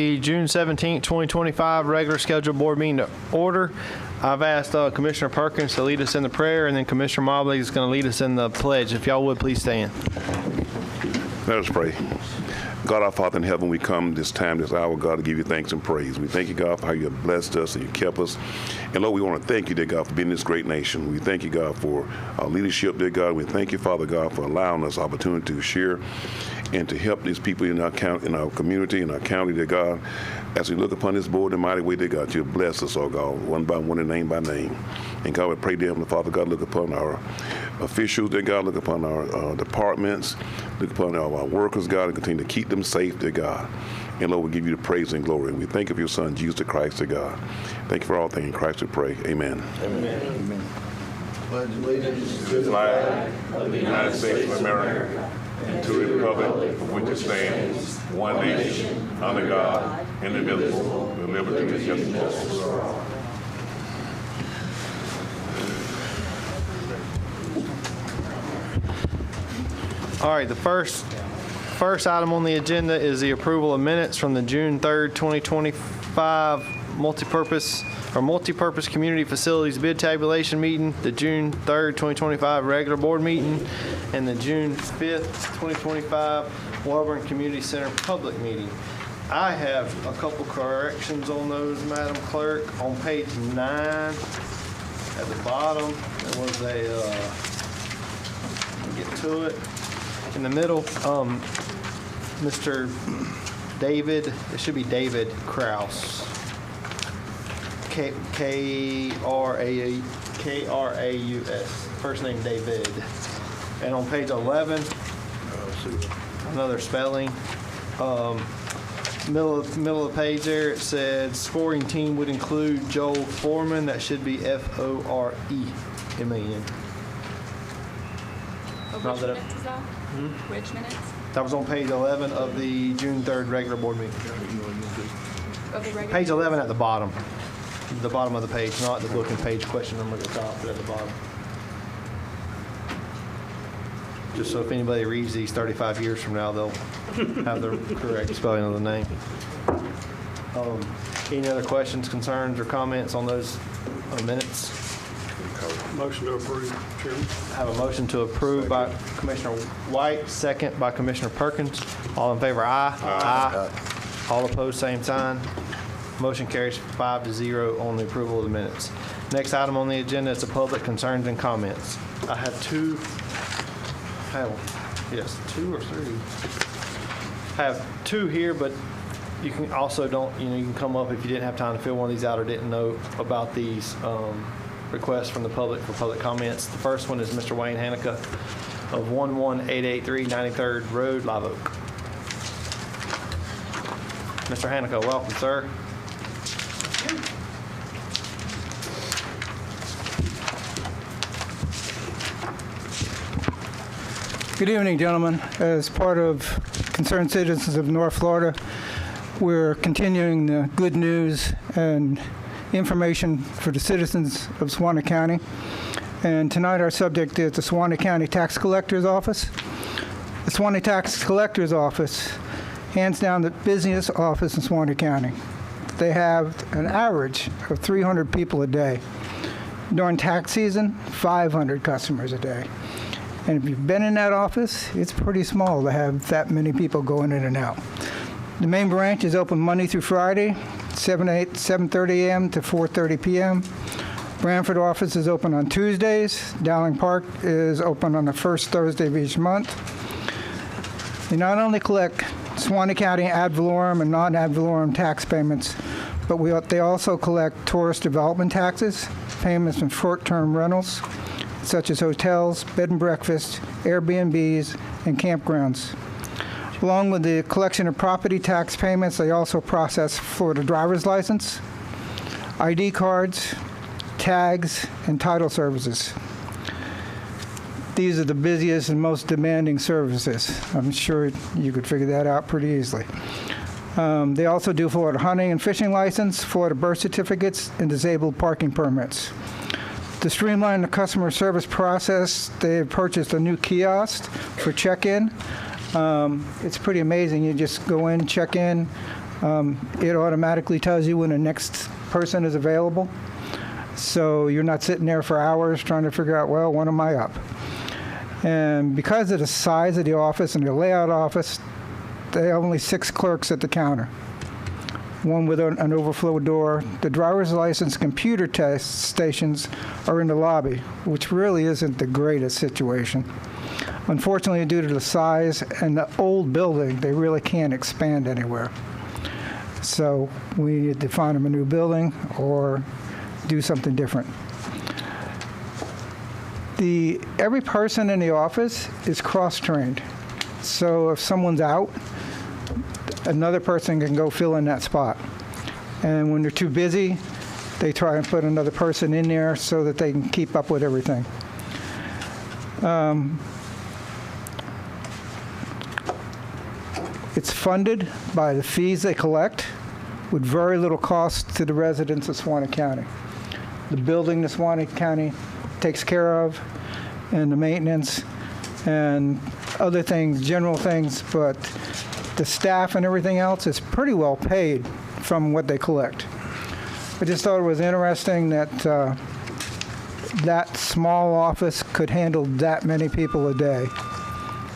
The June 17th, 2025 regular scheduled board meeting to order. I've asked Commissioner Perkins to lead us in the prayer, and then Commissioner Mobley is going to lead us in the pledge. If y'all would, please stand. Let us pray. God, our Father in heaven, we come this time, this hour, God, to give you thanks and praise. We thank you, God, for how you have blessed us and you kept us. And Lord, we want to thank you, dear God, for being this great nation. We thank you, God, for our leadership, dear God. We thank you, Father God, for allowing us opportunity to share and to help these people in our community, in our county, dear God. As we look upon this board in a mighty way, dear God, you bless us, oh God, one by one and name by name. And God, we pray, dear Heavenly Father, God, look upon our officials, dear God, look upon our departments, look upon our workers, God, and continue to keep them safe, dear God. And Lord, we give you the praise and glory. And we thank you for your Son, Jesus Christ, dear God. Thank you for all things. In Christ we pray. Amen. Amen. Amen. Pledge allegiance to the flag of the United States of America and to the republic for which it stands, one nation, under God, indivisible, with liberty and justice for all. All right, the first item on the agenda is the approval of minutes from the June 3rd, 2025 multi-purpose community facilities bid tabulation meeting, the June 3rd, 2025 regular board meeting, and the June 5th, 2025 Welborn Community Center public meeting. I have a couple corrections on those, Madam Clerk. On page 9 at the bottom, there was a, let me get to it. In the middle, Mr. David, it should be David Kraus. K-R-A-U-S. First name David. And on page 11, another spelling. Middle of the page there, it said scoring team would include Joel Foreman. That should be F-O-R-E-M-A-N. Which minutes is that? Which minutes? That was on page 11 of the June 3rd regular board meeting. Of the regular? Page 11 at the bottom of the page, not the book and page question number at the top, but at the bottom. Just so if anybody reads these 35 years from now, they'll have the correct spelling of the name. Any other questions, concerns, or comments on those minutes? Motion to approve, Chairman. I have a motion to approve by Commissioner White, second by Commissioner Perkins. All in favor, aye. Aye. All opposed, same sign. Motion carries 5-0 on the approval of the minutes. Next item on the agenda is the public concerns and comments. I have two or three. I have two here, but you can also you can come up if you didn't have time to fill one of these out or didn't know about these requests from the public for public comments. The first one is Mr. Wayne Hanica of 11883 93rd Road, Live Oak. Mr. Hanica, welcome, sir. Good evening, gentlemen. As part of Concerned Citizens of North Florida, we're continuing the good news and information for the citizens of Suwannee County. And tonight our subject is the Suwannee County Tax Collector's Office. The Suwannee Tax Collector's Office, hands down the busiest office in Suwannee County. They have an average of 300 people a day. During tax season, 500 customers a day. And if you've been in that office, it's pretty small to have that many people going in and out. The main branch is open Monday through Friday, 7:30 a.m. to 4:30 p.m. Branford office is open on Tuesdays. Dowling Park is open on the first Thursday of each month. They not only collect Suwannee County ad valorem and non-ad valorem tax payments, but they also collect tourist development taxes, payments from short-term rentals, such as hotels, bed and breakfast, Airbnbs, and campgrounds. Along with the collection of property tax payments, they also process Florida driver's license, ID cards, tags, and title services. These are the busiest and most demanding services. I'm sure you could figure that out pretty easily. They also do Florida hunting and fishing license, Florida birth certificates, and disabled parking permits. To streamline the customer service process, they have purchased a new kiosk for check-in. It's pretty amazing. You just go in, check in, It automatically tells you when the next person is available. So you're not sitting there for hours trying to figure out, well, when am I up? And because of the size of the office and the layout office, they have only 6 clerks at the counter, one with an overflow door. The driver's license computer test stations are in the lobby, which really isn't the greatest situation. Unfortunately, due to the size and the old building, they really can't expand anywhere. So we need to find them a new building or do something different. Every person in the office is cross-trained. So if someone's out, another person can go fill in that spot. And when they're too busy, they try and put another person in there so that they can keep up with everything. It's funded by the fees they collect with very little cost to the residents of Suwannee County. The building the Suwannee County takes care of, and the maintenance and other things, general things, but the staff and everything else is pretty well paid from what they collect. I just thought it was interesting that that small office could handle that many people a day.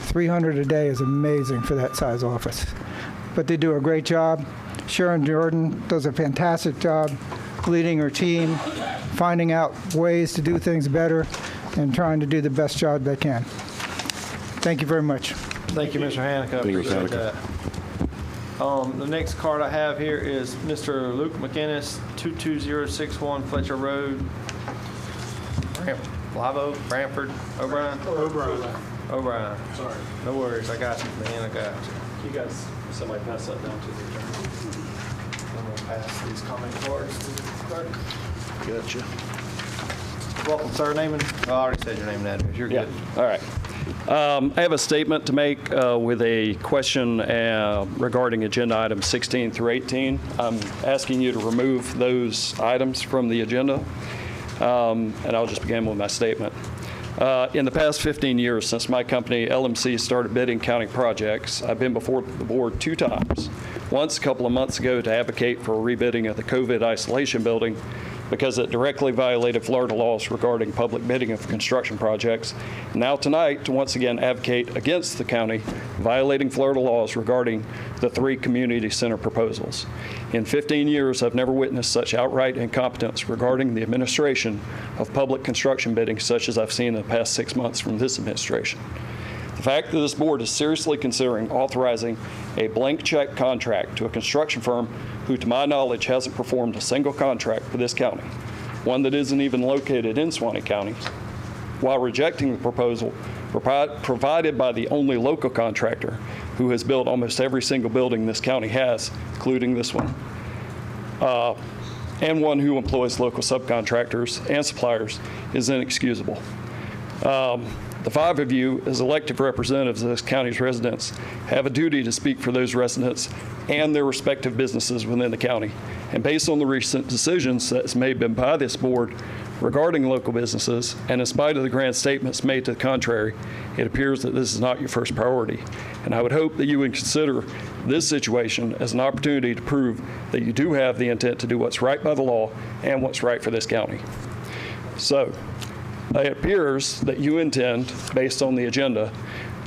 300 a day is amazing for that size office. But they do a great job. Sharon Jordan does a fantastic job leading her team, finding out ways to do things better, and trying to do the best job they can. Thank you very much. Thank you, Mr. Hancock. Thank you, Mr. Appreciate that. The next card I have here is Mr. Luke McInnes, 22061 Fletcher Road, Live Oak, Brantford, O'Brien. O'Brien. Sorry. No worries, I got you, man, I got you. You guys, somebody pass that down to the attorney. I'm gonna pass these comment cards to the clerk. Gotcha. Welcome, sir. Name and, I already said your name and address. You're Yeah, good. all right. I have a statement to make with a question regarding agenda items 16 through 18. I'm asking you to remove those items from the agenda, and I'll just begin with my statement. In the past 15 years since my company, LMC, started bidding county projects, I've been before the board 2 times. Once a couple of months ago to advocate for a rebidding of the COVID isolation building because it directly violated Florida laws regarding public bidding of construction projects. Now tonight to once again advocate against the county violating Florida laws regarding the 3 community center proposals. In 15 years, I've never witnessed such outright incompetence regarding the administration of public construction bidding such as I've seen in the past 6 months from this administration. The fact that this board is seriously considering authorizing a blank check contract to a construction firm who, to my knowledge, hasn't performed a single contract for this county, one that isn't even located in Suwannee County, while rejecting the proposal provided by the only local contractor who has built almost every single building this county has, including this one, and one who employs local subcontractors and suppliers, is inexcusable. The 5 of you, as elected representatives of this county's residents, have a duty to speak for those residents and their respective businesses within the county. And based on the recent decisions that's made by this board regarding local businesses, and in spite of the grand statements made to the contrary, it appears that this is not your first priority. And I would hope that you would consider this situation as an opportunity to prove that you do have the intent to do what's right by the law and what's right for this county. So, it appears that you intend, based on the agenda,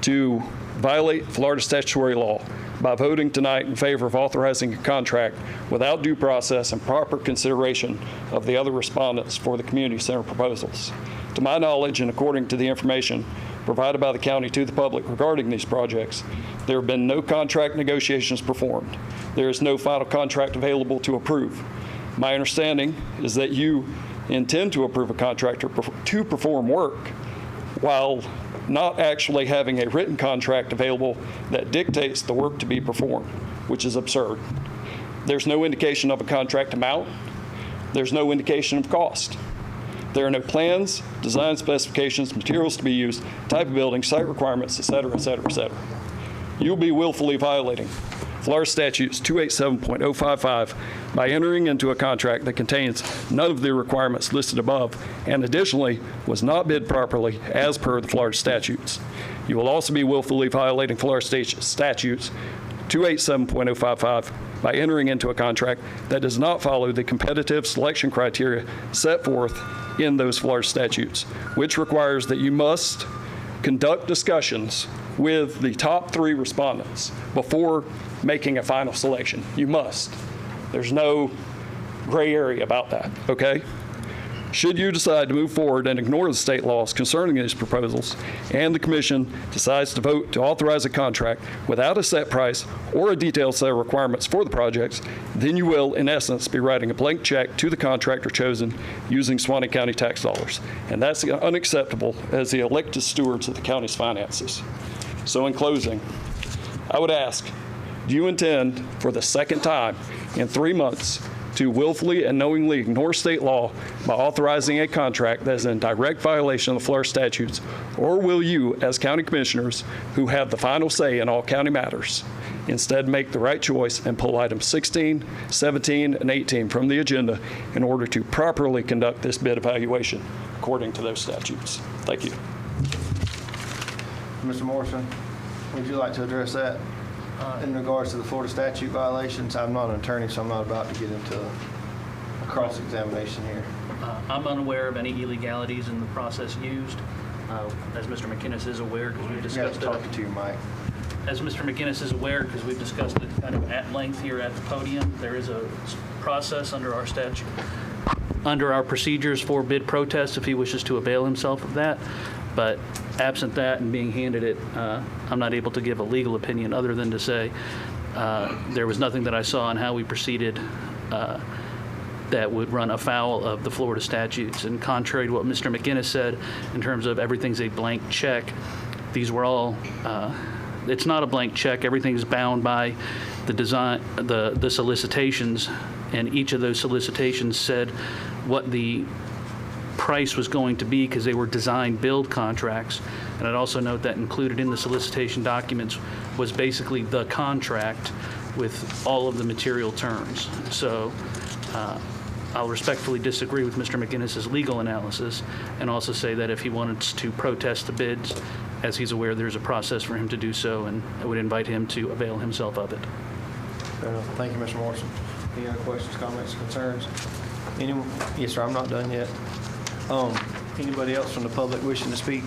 to violate Florida statutory law by voting tonight in favor of authorizing a contract without due process and proper consideration of the other respondents for the community center proposals. To my knowledge, and according to the information provided by the county to the public regarding these projects, there have been no contract negotiations performed. There is no final contract available to approve. My understanding is that you intend to approve a contractor to perform work while not actually having a written contract available that dictates the work to be performed, which is absurd. There's no indication of a contract amount. There's no indication of cost. There are no plans, design specifications, materials to be used, type of building, site requirements, et cetera, et cetera, et cetera. You'll be willfully violating Florida Statutes 287.055 by entering into a contract that contains none of the requirements listed above and additionally was not bid properly as per the Florida statutes. You will also be willfully violating Florida Statutes 287.055 by entering into a contract that does not follow the competitive selection criteria set forth in those Florida statutes, which requires that you must conduct discussions with the top 3 respondents before making a final selection. You must. There's no gray area about that, okay? Should you decide to move forward and ignore the state laws concerning these proposals, and the commission decides to vote to authorize a contract without a set price or a detailed set of requirements for the projects, then you will, in essence, be writing a blank check to the contractor chosen using Suwannee County tax dollars. And that's unacceptable as the elected stewards of the county's finances. So in closing, I would ask, do you intend for the second time in 3 months to willfully and knowingly ignore state law by authorizing a contract that is in direct violation of the Florida statutes? Or will you, as county commissioners who have the final say in all county matters, instead make the right choice and pull items 16, 17, and 18 from the agenda in order to properly conduct this bid evaluation according to those statutes? Thank you. Mr. Morrison, would you like to address that in regards to the Florida statute violations? I'm not an attorney, so I'm not about to get into a cross-examination here. I'm unaware of any illegalities in the process used. As Mr. McInnes is aware, because we've You have discussed to it. talk to your mic. As Mr. McInnes is aware, because we've discussed it kind of at length here at the podium, there is a process under our statute, under our procedures for bid protests if he wishes to avail himself of that. But absent that and being handed it, I'm not able to give a legal opinion other than to say there was nothing that I saw on how we proceeded that would run afoul of the Florida statutes. And contrary to what Mr. McInnes said in terms of everything's a blank check, these were all, it's not a blank check. Everything's bound by the design, the solicitations, and each of those solicitations said what the price was going to be because they were design build contracts. And I'd also note that included in the solicitation documents was basically the contract with all of the material terms. So I'll respectfully disagree with Mr. McInnes's legal analysis and also say that if he wanted to protest the bids, as he's aware, there's a process for him to do so, and I would invite him to avail himself of it. Fair enough. Thank you, Mr. Morrison. Any other questions, comments, concerns? Anyone? Yes, sir, I'm not done yet. Anybody else from the public wishing to speak?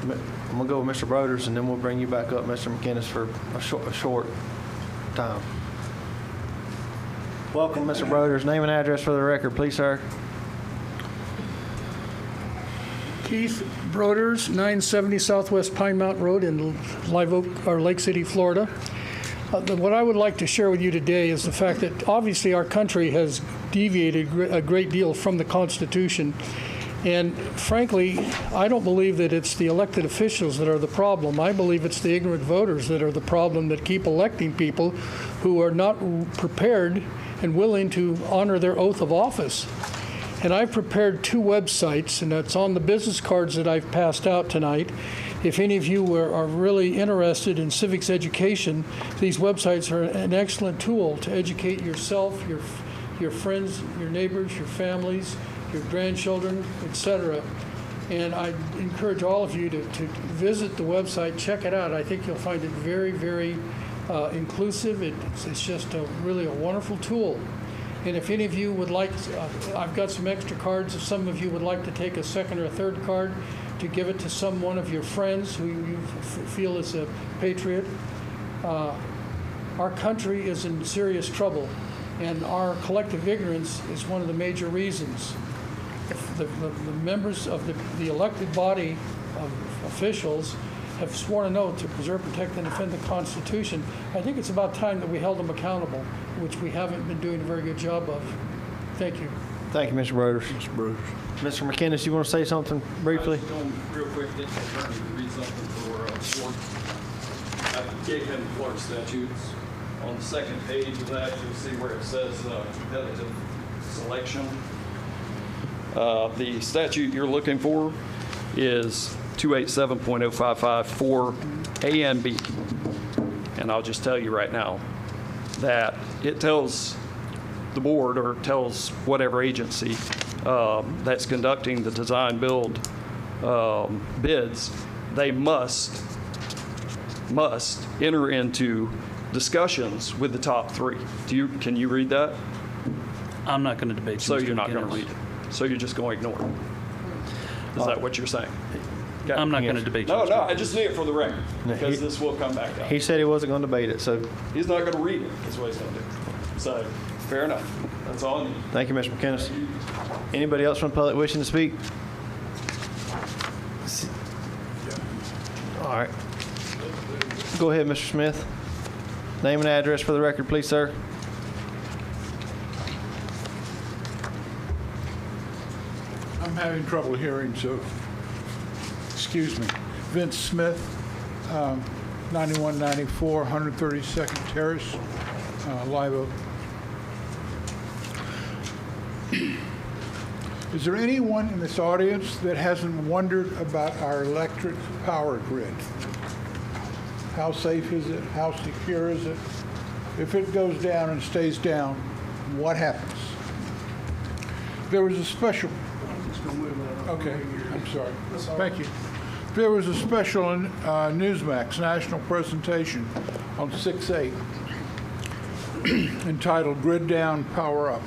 I'm gonna go with Mr. Broders, and then we'll bring you back up, Mr. McInnes, for a short time. Welcome, Mr. Broders. Name and address for the record, please, sir. Keith Broders, 970 Southwest Pine Mountain Road in Live Oak, or Lake City, Florida. What I would like to share with you today is the fact that obviously our country has deviated a great deal from the Constitution. And frankly, I don't believe that it's the elected officials that are the problem. I believe it's the ignorant voters that are the problem that keep electing people who are not prepared and willing to honor their oath of office. And I've prepared 2 websites, and that's on the business cards that I've passed out tonight. If any of you are really interested in civics education, these websites are an excellent tool to educate yourself, your friends, your neighbors, your families, your grandchildren, etc. And I encourage all of you to visit the website, check it out. I think you'll find it very, very inclusive. It's just really a wonderful tool. And if any of you would like, I've got some extra cards. If some of you would like to take a second or a third card to give it to one of your friends who you feel is a patriot, our country is in serious trouble, and our collective ignorance is one of the major reasons. If the members of the elected body of officials have sworn an oath to preserve, protect, and defend the Constitution, I think it's about time that we held them accountable, which we haven't been doing a very good job of. Thank you. Thank you, Mr. Broders. Mr. McInnes, you want to say something briefly? I was going real quick, get the attorney to read something for Ford. I gave him Florida statutes. On the second page of that, you'll see where it says competitive selection. The statute you're looking for is 287.055 for A and B. And I'll just tell you right now that it tells the board, or tells whatever agency that's conducting the design build bids, they must enter into discussions with the top three. Can you read that? I'm not going to debate you, So Mr. you're not going to McGinnis. read it. So you're just going to ignore it. Is that what you're saying? Okay. I'm not going to debate you. No, Mr. no, I just need it for the record, because he- this will come back up. He said he wasn't going to debate it, so He's not going to read it, that's what he's going to do. So, fair enough. That's all I need. thank you, Mr. McInnes. Anybody else from the public wishing to speak? All right. Go ahead, Mr. Smith. Name and address for the record, please, sir. I'm having trouble hearing, so excuse me. Vince Smith, 9194 132nd Terrace, Live Oak. Is there anyone in this audience that hasn't wondered about our electric power grid? How safe is it? How secure is it? If it goes down and stays down, what happens? There was a special... Okay, I'm sorry. Thank you. There was a special Newsmax national presentation on 6/8 entitled Grid Down, Power Up.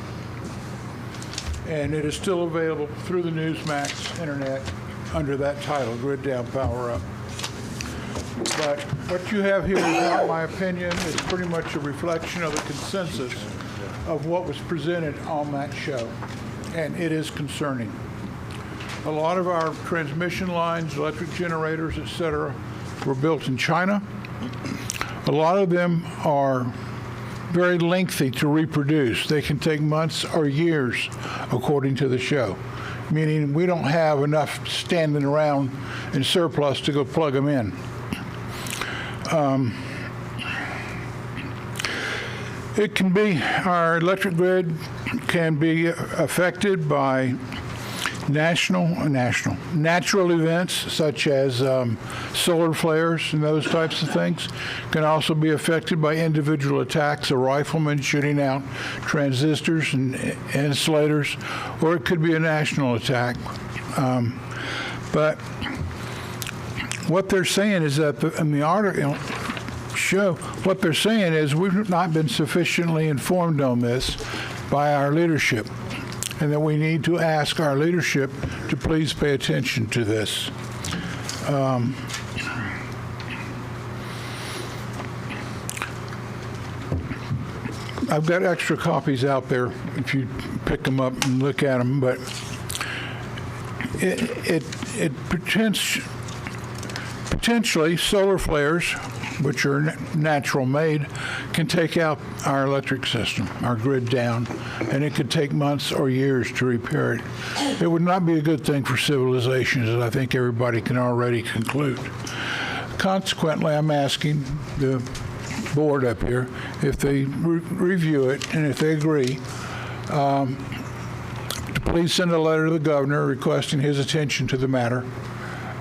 And it is still available through the Newsmax internet under that title, Grid Down, Power Up. But what you have here is not my opinion. It's pretty much a reflection of the consensus of what was presented on that show. And it is concerning. A lot of our transmission lines, electric generators, et cetera, were built in China. A lot of them are very lengthy to reproduce. They can take months or years, according to the show, meaning we don't have enough standing around in surplus to go plug them in. It can be, our electric grid can be affected by natural events such as solar flares and those types of things. Can also be affected by individual attacks, a rifleman shooting out transistors and insulators, or it could be a national attack. But what they're saying is that in the article show, what they're saying is we've not been sufficiently informed on this by our leadership, and that we need to ask our leadership to please pay attention to this. I've got extra copies out there if you pick them up and look at them, but potentially solar flares, which are natural made, can take out our electric system, our grid down, and it could take months or years to repair it. It would not be a good thing for civilization, as I think everybody can already conclude. Consequently, I'm asking the board up here, if they review it and if they agree, to please send a letter to the governor requesting his attention to the matter.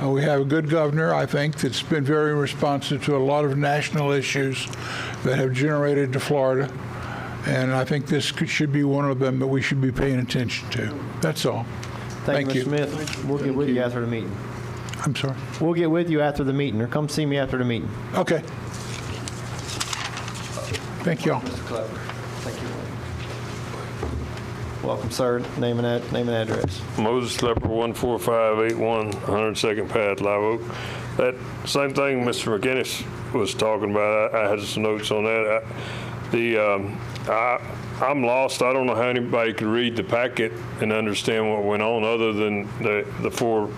We have a good governor, I think, that's been very responsive to a lot of national issues that have generated to Florida, and I think this should be one of them that we should be paying attention to. That's all. Thank you, Mr. Smith. We'll get with you after the meeting. I'm sorry. We'll get with you after the meeting, or come see me after the meeting. Okay. Thank you all. Mr. Clapper. Thank you. Welcome, sir. Name and address. Moses Klepper, 14581 102nd Path, Live Oak. That same thing Mr. McGinnis was talking about, I had some notes on that. I'm lost. I don't know how anybody could read the packet and understand what went on, other than the four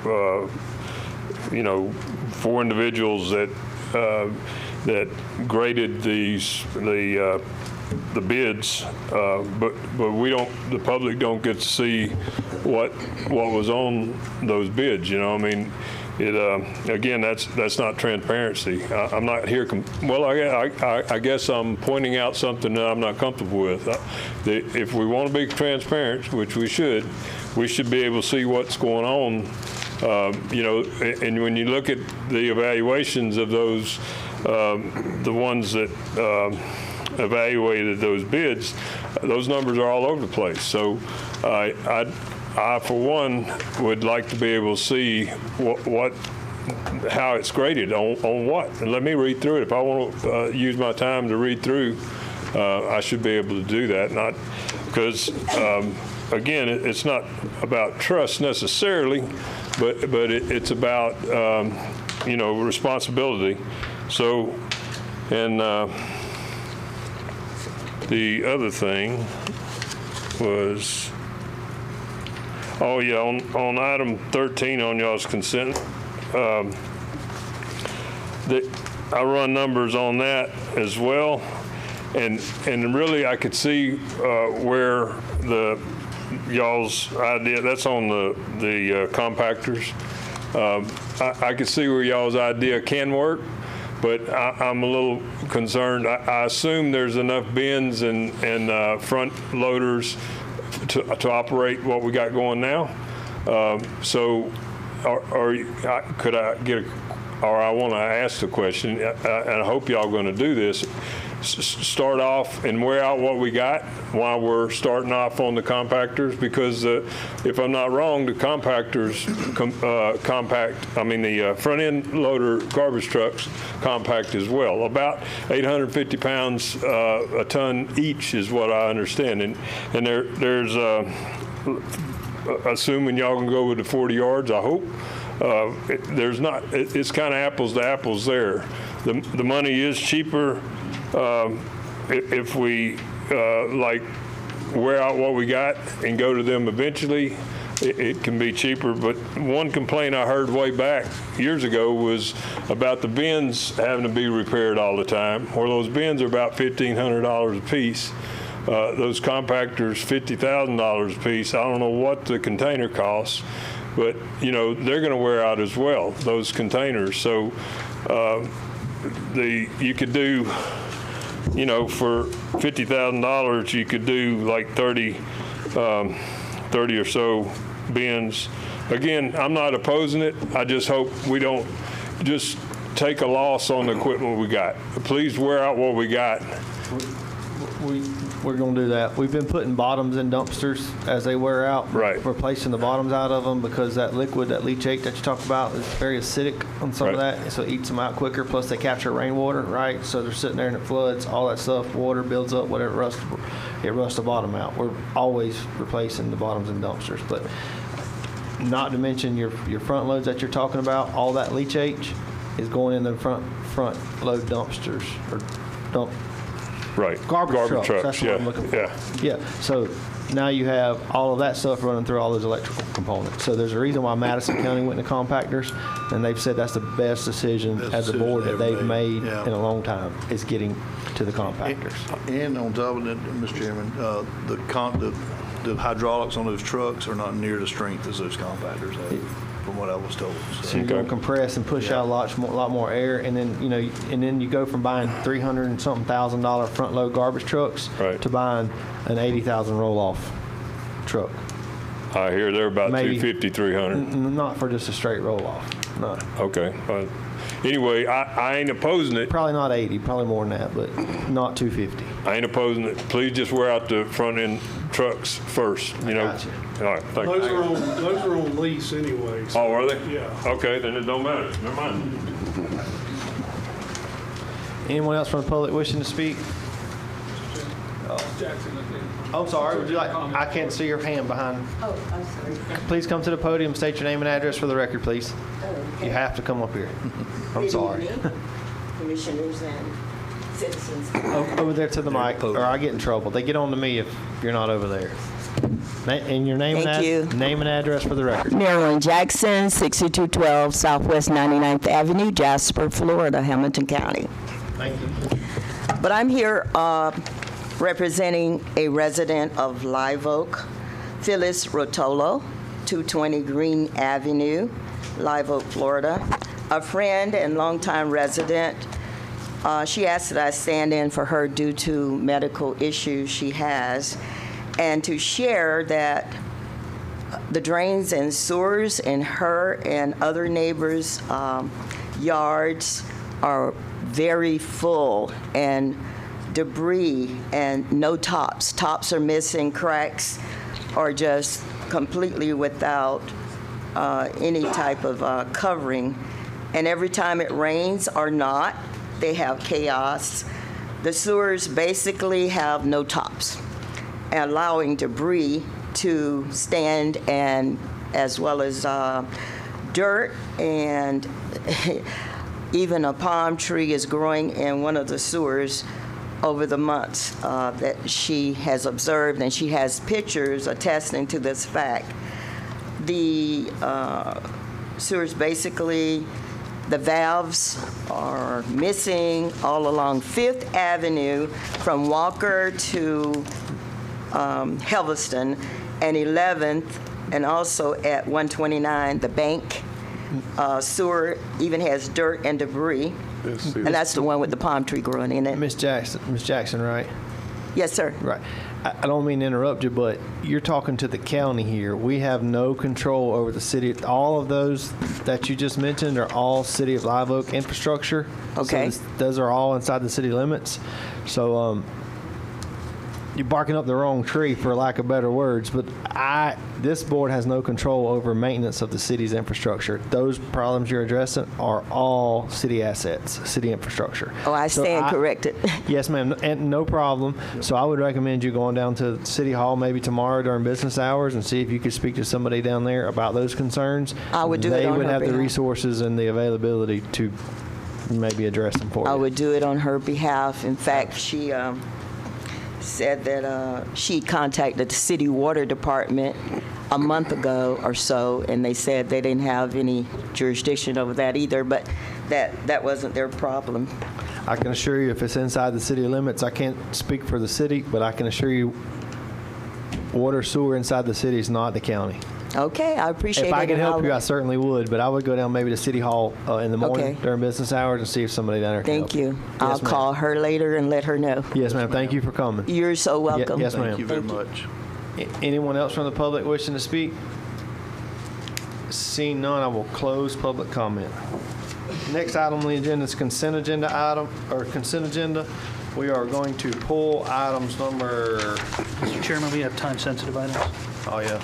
individuals that graded the bids, but we don't. The public don't get to see what was on those bids. I mean, again, that's not transparency. I'm not here. I guess I'm pointing out something that I'm not comfortable with. If we want to be transparent, which we should be able to see what's going on. And when you look at the evaluations of those, the ones that evaluated those bids, those numbers are all over the place. So I for one, would like to be able to see what how it's graded, on what. And let me read through it. If I want to use my time to read through, I should be able to do that. Not because, again, it's not about trust necessarily, but it's about, responsibility. So, and the other thing was, oh yeah, on item 13 on y'all's consent, I run numbers on that as well, and really I could see where y'all's idea, that's on the compactors. I could see where y'all's idea can work, but I'm a little concerned. I assume there's enough bins and front loaders to operate what we got going now. So, could I get I want to ask the question, and I hope y'all going to do this. Start off and wear out what we got while we're starting off on the compactors, because if I'm not wrong, the compactors the front end loader garbage trucks compact as well. About 850 pounds a ton each is what I understand, and there's assuming y'all can go with the 40 yards, I hope. It's kind of apples to apples there. The money is cheaper if we wear out what we got and go to them eventually. It can be cheaper, but one complaint I heard way back years ago was about the bins having to be repaired all the time. Well, those bins are about $1,500 a piece. Those compactors, $50,000 a piece. I don't know what the container costs, but they're going to wear out as well, those containers. So you could do, for $50,000, you could do like 30 or so bins. Again, I'm not opposing it. I just hope we don't just take a loss on the equipment we got. Please wear out what we got. We're going to do that. We've been putting bottoms in dumpsters as they wear out. Right. Replacing the bottoms out of them, because that liquid, that leachate that you talk about, is very acidic on some of that, so it eats them out quicker. Plus they capture rainwater, right? So they're sitting there and it floods, all that stuff, water builds up, whatever, it rusts the bottom out. We're always replacing the bottoms in dumpsters. But not to mention your front loads that you're talking about, all that leachate is going in the front load dumpsters, or garbage trucks. That's what I'm looking for. Yeah. So now you have all of that stuff running through all those electrical components. So there's a reason why Madison County went to compactors, and they've said that's the best decision as a board that they've made in a long time, is getting to the compactors. And on top of that, Mr. Chairman, the hydraulics on those trucks are not near the strength as those compactors have, from what I was told. So you're going to compress and push out a lot more air, and then you go from buying $300 and something thousand front load garbage trucks to buying an 80,000 roll off truck. I hear they're about $250, $300. Not for just a straight roll off. No. Okay. Anyway, I ain't opposing it. Probably not 80, probably more than that, but not 250. I ain't opposing it. Please just wear out the front end trucks first. Gotcha. All right. Thank you. Those are on lease anyway. Oh, are they? Yeah. Okay, then it don't matter. Never mind. Anyone else from the public wishing to speak? I'm sorry. Would you like? I can't see your hand behind. Oh, I'm sorry. Please come to the podium. State your name and address for the record, please. Okay. You have to come up here. I'm Good sorry. evening, commissioners and citizens. Over there to the mic, or I get in trouble. They get on to me if you're not over there. And your name name and address for the record. Marilyn Jackson, 6212 Southwest 99th Avenue, Jasper, Florida, Hamilton County. Thank you. But I'm here representing a resident of Live Oak, Phyllis Rotolo, 220 Green Avenue, Live Oak, Florida. A friend and longtime resident. She asked that I stand in for her due to medical issues she has, and to share that the drains and sewers in her and other neighbors' yards are very full, and debris and no tops. Tops are missing, cracks are just completely without any type of covering. and every time it rains or not, they have chaos. The sewers basically have no tops, allowing debris to stand, and as well as dirt, and even a palm tree is growing in one of the sewers over the months that she has observed, and she has pictures attesting to this fact. The sewers basically, the valves are missing all along 5th Avenue from Walker to Helveston, and 11th, and also at 129, the bank sewer even has dirt and debris. And that's the one with the palm tree growing in it. Miss Jackson, right? Yes, sir. Right. I don't mean to interrupt you, but you're talking to the county here. We have no control over the city. All of those that you just mentioned are all City of Live Oak infrastructure. Okay. So those are all inside the city limits. So you're barking up the wrong tree, for lack of better words, but this board has no control over maintenance of the city's infrastructure. Those problems you're addressing are all city assets, city infrastructure. Oh, I stand corrected. Yes, ma'am, and no problem. So I would recommend you going down to City Hall maybe tomorrow during business hours and see if you could speak to somebody down there about those concerns. I would do it on her They would have the behalf. resources and the availability to maybe address them for you. I would do it on her behalf. In fact, she said that she contacted the city water department a month ago or so, and they said they didn't have any jurisdiction over that either, but that wasn't their problem. I can assure you if it's inside the city limits, I can't speak for the city, but I can assure you water, sewer inside the city is not the county. Okay, I appreciate it. If I could and help I'll- you, I certainly would, but I would go down maybe to City Hall in the morning Okay. during business hours and see if somebody down there can help Thank you. Yes, I'll ma'am. call her later and let her know. Yes, ma'am. Thank you for coming. You're so welcome. Yes, ma'am. Thank you very much. Anyone else from the public wishing to speak? Seeing none, I will close public comment. Next item on the agenda is consent agenda item, or consent agenda. We are going to pull items number, Mr. Chairman, we have time-sensitive items. oh yeah,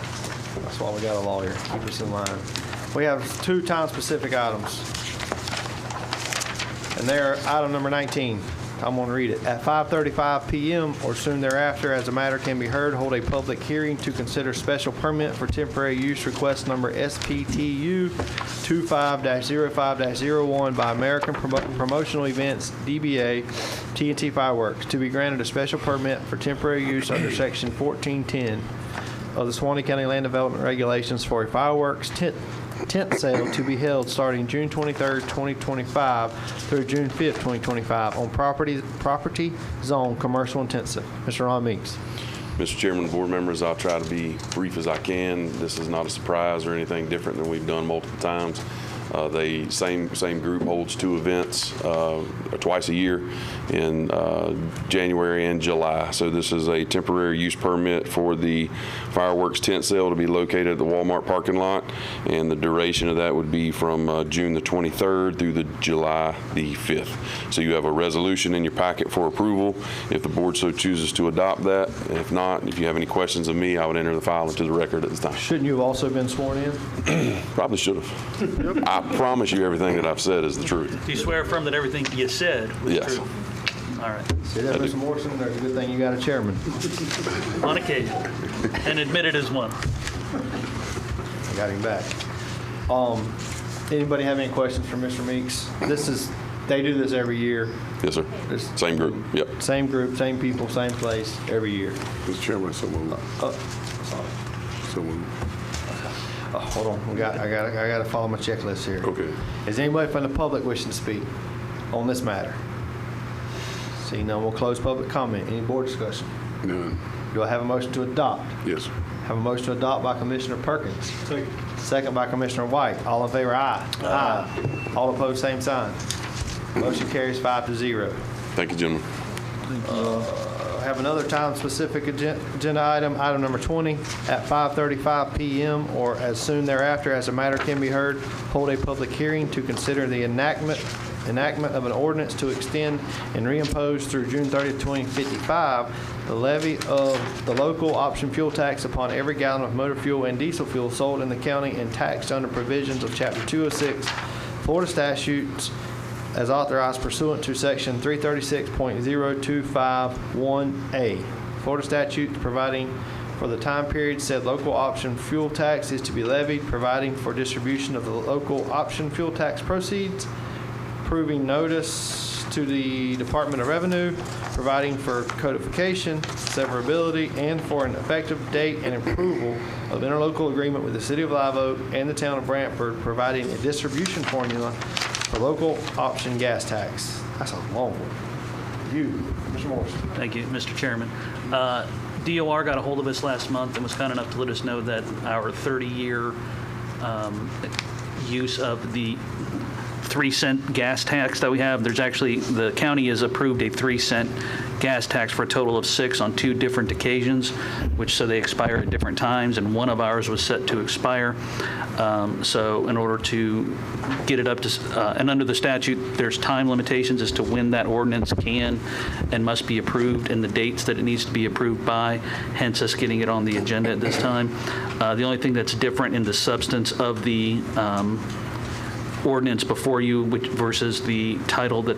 that's why we got a lawyer. Keep us in line. We have 2 time-specific items. And they're item number 19. I'm going to read it. At 5:35 p.m. or soon thereafter, as the matter can be heard, hold a public hearing to consider special permit for temporary use request number SPTU 25-05-01 by American Promotional Events, DBA, TNT Fireworks, to be granted a special permit for temporary use under Section 1410 of the Suwannee County Land Development Regulations for a fireworks tent sale to be held starting June 23rd, 2025 through June 5th, 2025 on property zone commercial intensive. Mr. Ron Meeks. Mr. Chairman, board members, I'll try to be brief as I can. This is not a surprise or anything different than we've done multiple times. The same group holds 2 events twice a year in January and July. So this is a temporary use permit for the fireworks tent sale to be located at the Walmart parking lot, and the duration of that would be from June the 23rd through the July the 5th. So you have a resolution in your packet for approval if the board so chooses to adopt that. If not, if you have any questions of me, I would enter the file into the record at this time. Shouldn't you have also been sworn in? Probably should have. I promise you everything that I've said is the truth. Do you swear affirm that everything you said was Yes. true? All right. See that, Mr. Morrison? There's a good thing you got a chairman. On occasion. And admitted as one. I got him back. Anybody have any questions for Mr. Meeks? They do this every year. Yes, sir. Same group. Yep. Same group, same people, same place, every year. Mr. Chairman, someone. Hold on, I got to follow my checklist here. Okay. Is anybody from the public wishing to speak on this matter? Seeing none, we'll close public comment. Any board discussion? None. Do I have a motion to adopt? Yes. Have a motion to adopt by Commissioner Perkins. Second by Commissioner White. All in favor, aye. Aye. All opposed, same sign. Motion carries 5-0. Thank you, gentlemen. I have another time-specific agenda item, item number 20, at 5:35 p.m. or as soon thereafter as the matter can be heard, hold a public hearing to consider the enactment of an ordinance to extend and reimpose through June 30th, 2055, the levy of the local option fuel tax upon every gallon of motor fuel and diesel fuel sold in the county and taxed under provisions of Chapter 206, Florida statutes as authorized pursuant to Section 336.0251A. Florida statutes providing for the time period said local option fuel tax is to be levied, providing for distribution of the local option fuel tax proceeds, approving notice to the Department of Revenue, providing for codification, severability, and for an effective date and approval of interlocal agreement with the City of Live Oak and the Town of Brantford, providing a distribution formula for local option gas tax. That's a long one. You, Mr. Morrison. Thank you, Mr. Chairman. DOR got a hold of us last month and was kind enough to let us know that our 30-year use of the 3-cent gas tax that we have, there's actually, the county has approved a 3-cent gas tax for a total of 6 on 2 different occasions, which so they expire at different times, and one of ours was set to expire. So in order to get it up to, and under the statute, there's time limitations as to when that ordinance can and must be approved and the dates that it needs to be approved by, hence us getting it on the agenda at this time. The only thing that's different in the substance of the ordinance before you, which versus the title that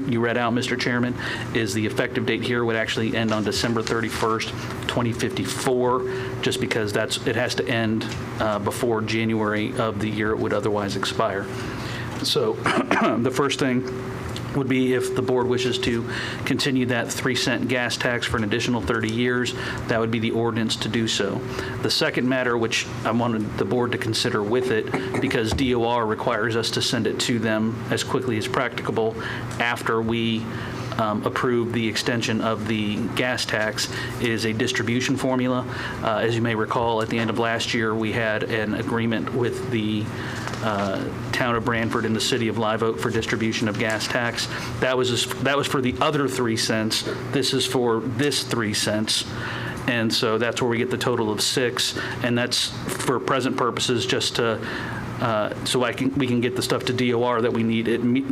you read out, Mr. Chairman, is the effective date here would actually end on December 31st, 2054, just because it has to end before January of the year it would otherwise expire. So the first thing would be if the board wishes to continue that 3-cent gas tax for an additional 30 years, that would be the ordinance to do so. The second matter, which I wanted the board to consider with it, because DOR requires us to send it to them as quickly as practicable after we approve the extension of the gas tax, is a distribution formula. As you may recall, at the end of last year, we had an agreement with the Town of Brantford and the City of Live Oak for distribution of gas tax. That was for the other 3 cents. This is for this 3 cents. And so that's where we get the total of 6. And that's for present purposes just to so we can get the stuff to DOR that we need.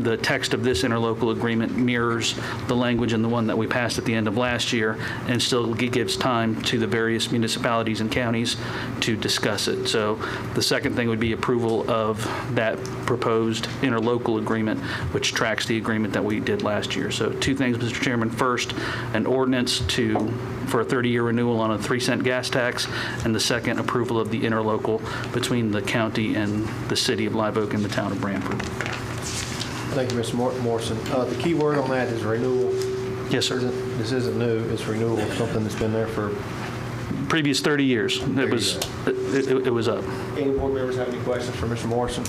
The text of this interlocal agreement mirrors the language in the one that we passed at the end of last year, and still gives time to the various municipalities and counties to discuss it. So the second thing would be approval of that proposed interlocal agreement, which tracks the agreement that we did last year. So 2 things, Mr. Chairman. First, an ordinance for a 30-year renewal on a 3-cent gas tax, and the second, approval of the interlocal between the county and the City of Live Oak and the Town of Brantford. Thank you, Mr. Morrison. The key word on that is renewal. Yes, sir. This isn't new. It's renewal, something that's been there for previous 30 years. It was up. Any board members have any questions for Mr. Morrison?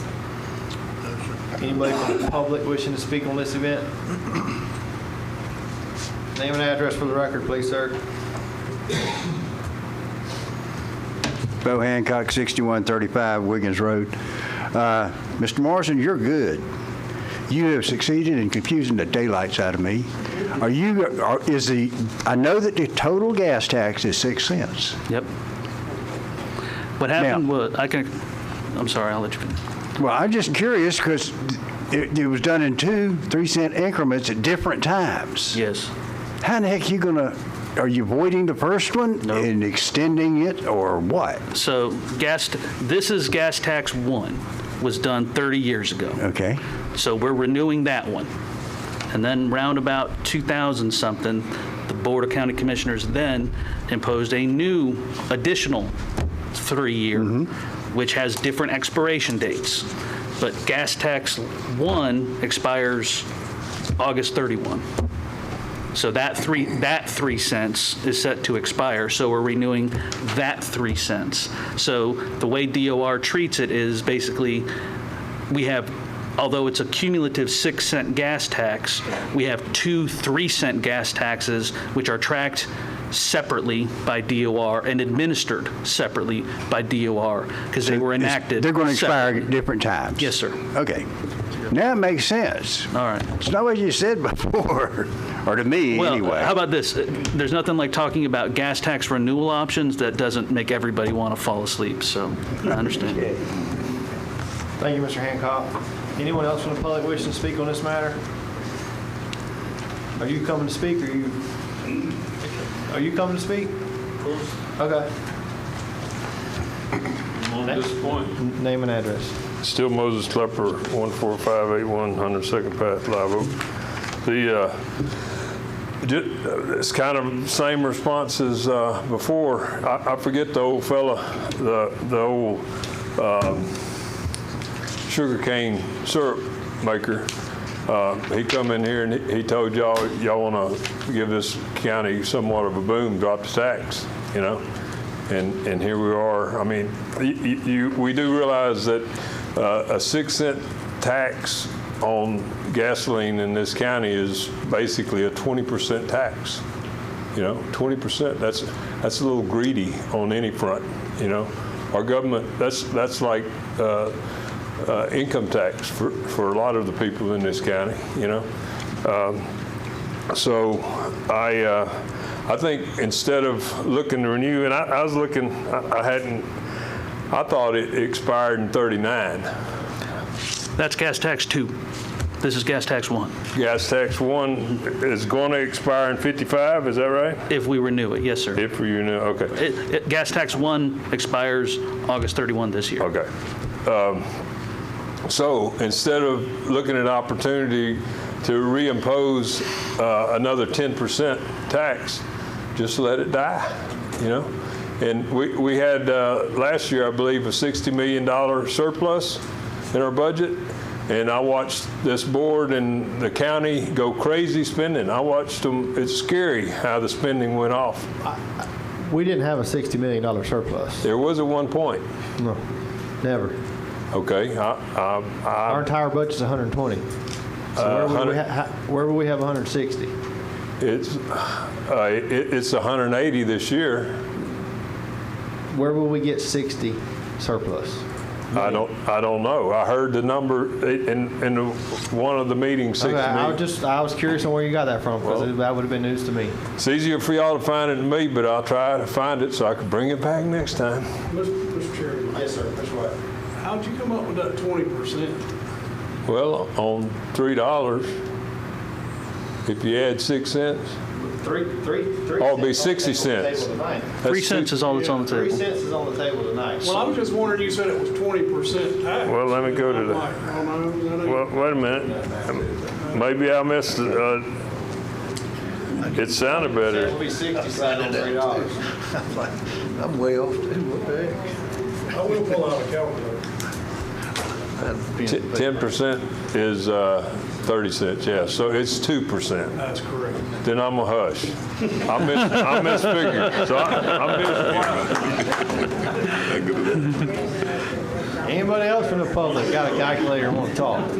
Anybody from the public wishing to speak on this event? Name and address for the record, please, sir. Bo Hancock, 6135 Wiggins Road. Mr. Morrison, you're good. You have succeeded in confusing the daylights out of me. I know that the total gas tax is 6 cents. Yep. What happened was, I'm sorry, I'll let you finish. Well, I'm just curious because it was done in 2 3-cent increments at different times. Yes. How in the heck are you voiding the first one and extending it, or what? So this is gas tax 1, was done 30 years ago. Okay. So we're renewing that one. And then round about 2000 something, the Board of County Commissioners then imposed a new additional 3-year, which has different expiration dates. But gas tax 1 expires August 31. So that 3 cents is set to expire, so we're renewing that 3 cents. So the way DOR treats it is basically we have, although it's a cumulative 6-cent gas tax, we have 2 3-cent gas taxes which are tracked separately by DOR and administered separately by DOR because they were enacted. They're going to expire at different times? Yes, sir. Okay. Now it makes sense. All right. It's not what you said before, or to me anyway. How about this? There's nothing like talking about gas tax renewal options that doesn't make everybody want to fall asleep, so I understand. Thank you, Mr. Hancock. Anyone else from the public wishing to speak on this matter? Are you coming to speak, or are you coming to speak? Okay. disappointed. Name and address. Still Moses Klepper, 14581 102nd Path, Live Oak. It's kind of same response as before. I forget the old fella, the old sugarcane syrup maker. He come in here and he told y'all want to give this county somewhat of a boom, drop the tax, you know, and here we are. I mean, we do realize that a 6-cent tax on gasoline in this county is basically a 20% tax. You know, 20%. That's a little greedy on any front. You know, our government. That's like income tax for a lot of the people in this county. You know, so I think instead of looking to renew, and I was looking, I thought it expired in '39. That's gas tax 2. This is gas tax 1. Gas tax 1 is going to expire in '55, is that right? If we renew it, yes, sir. If we renew, okay. Gas tax 1 expires August 31 this year. Okay. So instead of looking at opportunity to reimpose another 10% tax, just let it die, you know? And we had last year, I believe, a $60 million surplus in our budget. And I watched this board and the county go crazy spending. I watched them. It's scary how the spending went off. We didn't have a $60 million surplus. There was at one point. No, never. Okay. Our entire budget's 120. So where will we have 160? It's 180 this year. Where will we get 60 surplus? I don't know. I heard the number in one of the meetings. Okay, I was curious on where you got that from, because that would have been news to me. It's easier for y'all to find it than me, but I'll try to find it so I can bring it back next time. Mr. Chairman. Yes, sir. Mr. White. How'd you come up with that 20%? Well, on $3, if you add 6 cents. Three Oh, it'd be 60 cents. 3 cents is all that's on the table. 3 cents is on the table tonight. Well, I was just wondering, you said it was 20% tax. Well, let me go to the. Well, wait a minute. Maybe I missed it. It sounded better. It will be 60 cents on $3. I'm way off too. What the heck? I will pull out a calculator. 10% is 30 cents, yeah. So it's 2%. That's correct. Then I'm a hush. I misfigured. So I misfigured. Anybody else from the public got a calculator and want to talk?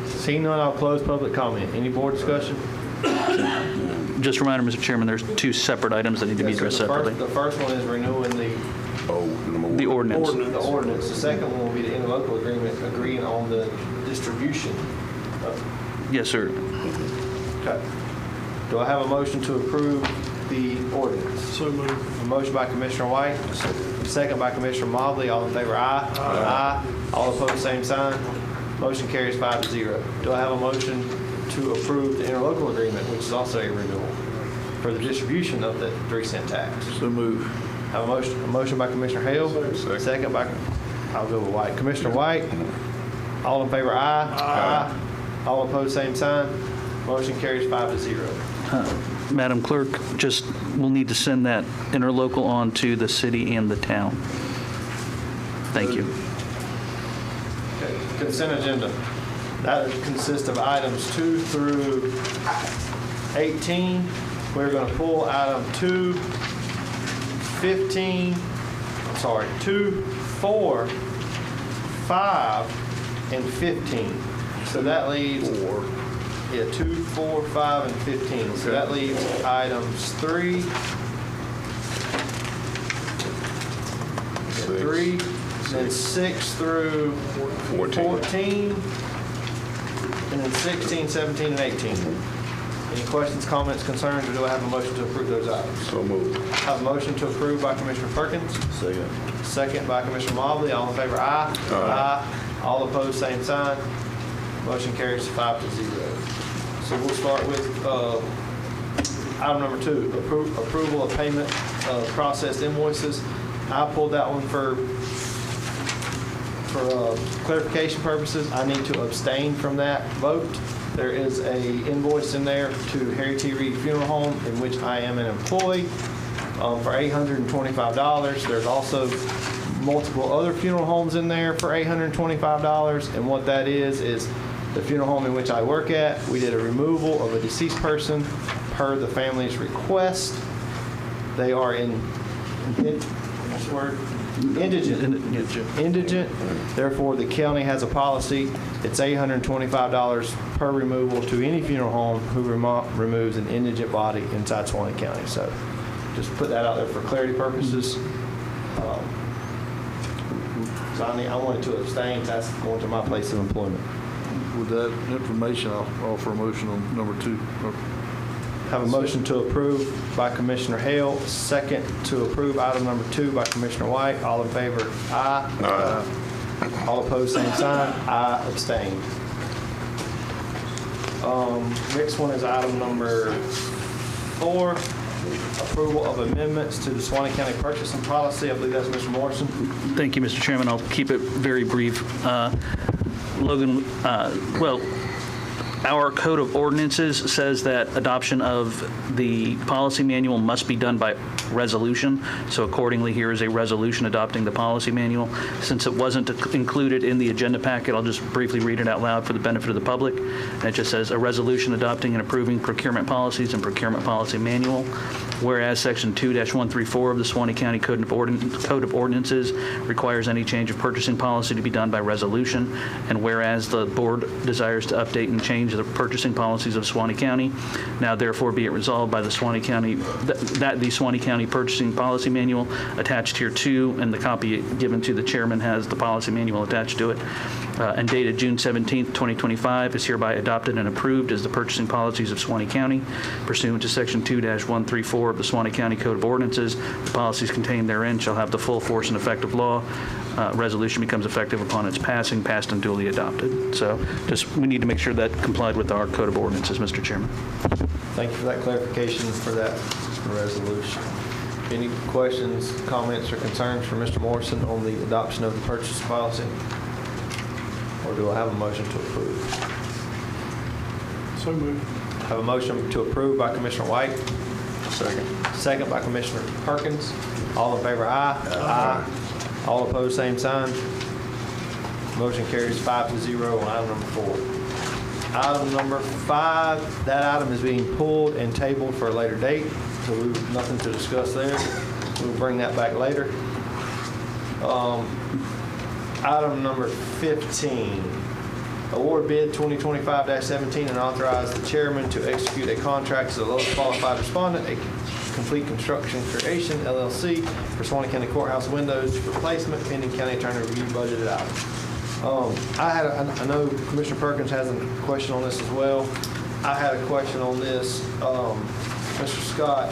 Seeing none, I'll close public comment. Any board discussion? Just a reminder, Mr. Chairman, there's 2 separate items that need to be addressed separately. The first one is renewing The ordinance. The ordinance. The second one will be the interlocal agreement agreeing on the distribution. Yes, sir. Okay. Do I have a motion to approve the ordinance? So moved. A motion by Commissioner White, second by Commissioner Mobley. All in favor, aye. Aye. All opposed, same sign. Motion carries 5-0. Do I have a motion to approve the interlocal agreement, which is also a renewal, for the distribution of the 3-cent tax? So move. Have a motion by Commissioner Hale, second by, I'll go with White. Commissioner White, all in favor, aye. Aye. All opposed, same sign. Motion carries 5-0. Madam Clerk, we'll need to send that interlocal on to the city and the town. Thank you. Okay. Consent agenda. That consists of items 2 through 18. We're going to pull item 2, 15, 2, 4, 5, and 15. So that leaves 2, 4, 5, and 15. So that leaves items 3, then 6 through 14, and then 16, 17, and 18. Any questions, comments, concerns, or do I have a motion to approve those items? So moved. I have a motion to approve by Commissioner Perkins. Second. Second by Commissioner Mobley. All in favor, aye. Aye. All opposed, same sign. Motion carries 5-0. So we'll start with item number 2, approval of payment of processed invoices. I pulled that one for clarification purposes. I need to abstain from that vote. There is a invoice in there to Harry T. Reid Funeral Home, in which I am an employee, for $825. There's also multiple other funeral homes in there for $825, and what that is the funeral home in which I work at, we did a removal of a deceased person per the family's request. They are indigent. Therefore, the county has a policy. It's $825 per removal to any funeral home who removes an indigent body inside Suwannee County. So just put that out there for clarity purposes. So I wanted to abstain. That's going to my place of employment. With that information, I'll offer a motion on number 2. Have a motion to approve by Commissioner Hale, second to approve item number 2 by Commissioner White. All in favor, aye. Aye. All opposed, same sign. I abstain. Next one is item number 4, approval of amendments to the Suwannee County purchasing policy. I believe that's Mr. Morrison. Thank you, Mr. Chairman. I'll keep it very brief. Logan, our code of ordinances says that adoption of the policy manual must be done by resolution. So accordingly, here is a resolution adopting the policy manual. Since it wasn't included in the agenda packet, I'll just briefly read it out loud for the benefit of the public. And it just says, a resolution adopting and approving procurement policies and procurement policy manual. Whereas Section 2-134 of the Suwannee County Code of Ordinances requires any change of purchasing policy to be done by resolution. And whereas the board desires to update and change the purchasing policies of Suwannee County, now therefore be it resolved by the Suwannee County that the Suwannee County Purchasing Policy Manual attached here too, and the copy given to the chairman has the policy manual attached to it, and dated June 17th, 2025, is hereby adopted and approved as the purchasing policies of Suwannee County pursuant to Section 2-134 of the Suwannee County Code of Ordinances. The policies contained therein shall have the full force and effect of law. Resolution becomes effective upon its passing, passed and duly adopted. So we need to make sure that complied with our Code of Ordinances, Mr. Chairman. Thank you for that clarification for that resolution. Any questions, comments, or concerns for Mr. Morrison on the adoption of the purchase policy? Or do I have a motion to approve? So moved. Have a motion to approve by Commissioner White. Second. Second by Commissioner Perkins. All in favor, aye. Aye. All opposed, same sign. Motion carries 5-0 on item number 4. Item number 5, that item is being pulled and tabled for a later date, so nothing to discuss there. We'll bring that back later. Item number 15, award bid 2025-17 and authorize the chairman to execute a contract as the lowest qualified respondent, a Complete Construction Creation, LLC, for Suwannee County Courthouse windows replacement pending county attorney review budgeted items. I know Commissioner Perkins has a question on this as well. I had a question on this. Mr. Scott,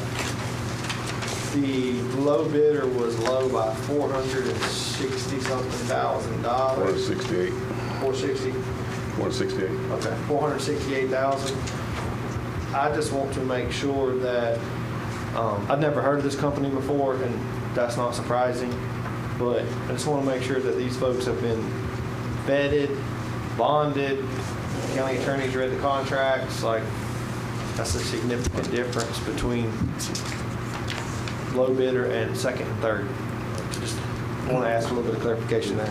the low bidder was low by $460-something thousand. 168. 460? 168. Okay, 468,000. I just want to make sure that, I've never heard of this company before, and that's not surprising, but I just want to make sure that these folks have been vetted, bonded, county attorneys read the contracts. Like, that's a significant difference between low bidder and second and third. Just want to ask a little bit of clarification there.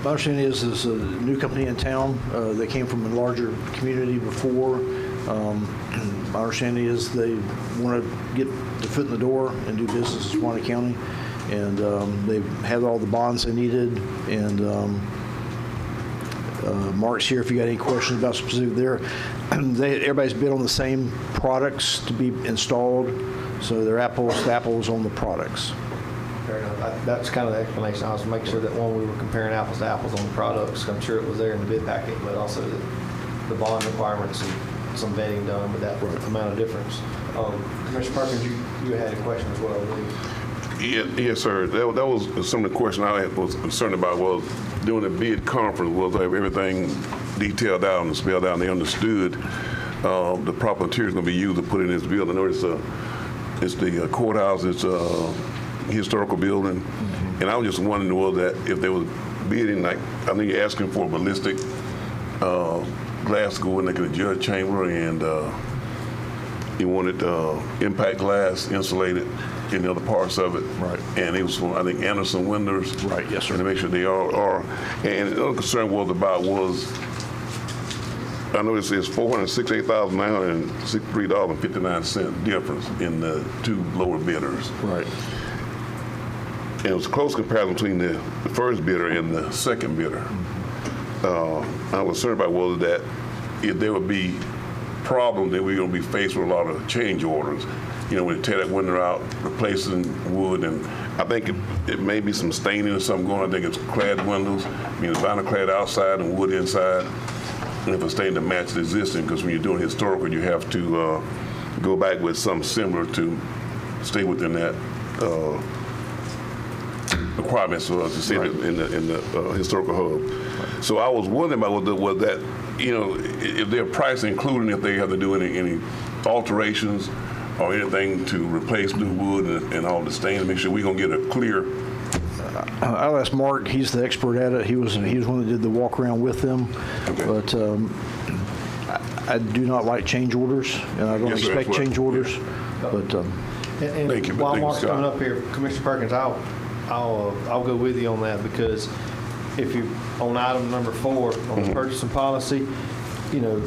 My understanding is this is a new company in town. They came from a larger community before. My understanding is they want to get the foot in the door and do business in Suwannee County. And they had all the bonds they needed. And Mark's here if you got any questions about specific there. Everybody's bid on the same products to be installed. So they're apples to apples on the products. Fair enough. That's kind of the explanation. I was making sure that when we were comparing apples to apples on the products, I'm sure it was there in the bid packet, but also the bond requirements and some vetting done with that amount of difference. Commissioner Perkins, you had a question as well, I believe. Yes, sir. That was some of the questions I was concerned about. Was during the bid conference, was everything detailed out and spelled out, and they understood the proper materials going to be used to put in this building. I know it's the courthouse, it's a historical building, And I was just wondering was that if there was bidding, like, I think you're asking for ballistic glass to go in like in the judge chamber, and you wanted impact glass insulated in the other parts of it. Right. And it was from, I think, Anderson Windows. Right, yes, sir. And to make sure they are. And the other concern was, I know it says $468,963.59 difference in the two lower bidders. Right. And it was a close comparison between the first bidder and the second bidder. I was concerned about whether that if there would be problems that we're going to be faced with a lot of change orders. You know, when you tear that window out, replacing wood, and I think it may be some staining or something going on. I think it's clad windows, meaning vinyl clad outside and wood inside. And if it's staining to match the existing, because when you're doing historical, you have to go back with something similar to stay within that requirements to see it in the historical hub. So I was wondering about was that, you know, if their price including if they have to do any alterations or anything to replace new wood and all the stains, make sure we're going to get a clear. I'll ask Mark. He's the expert at it. He was one that did the walk around with them. Okay. But I do not like change orders, and I don't expect change orders. But thank you. While Mark's coming up here, Commissioner Perkins, I'll go with you on that, because if you on item number 4 on the purchasing policy, you know,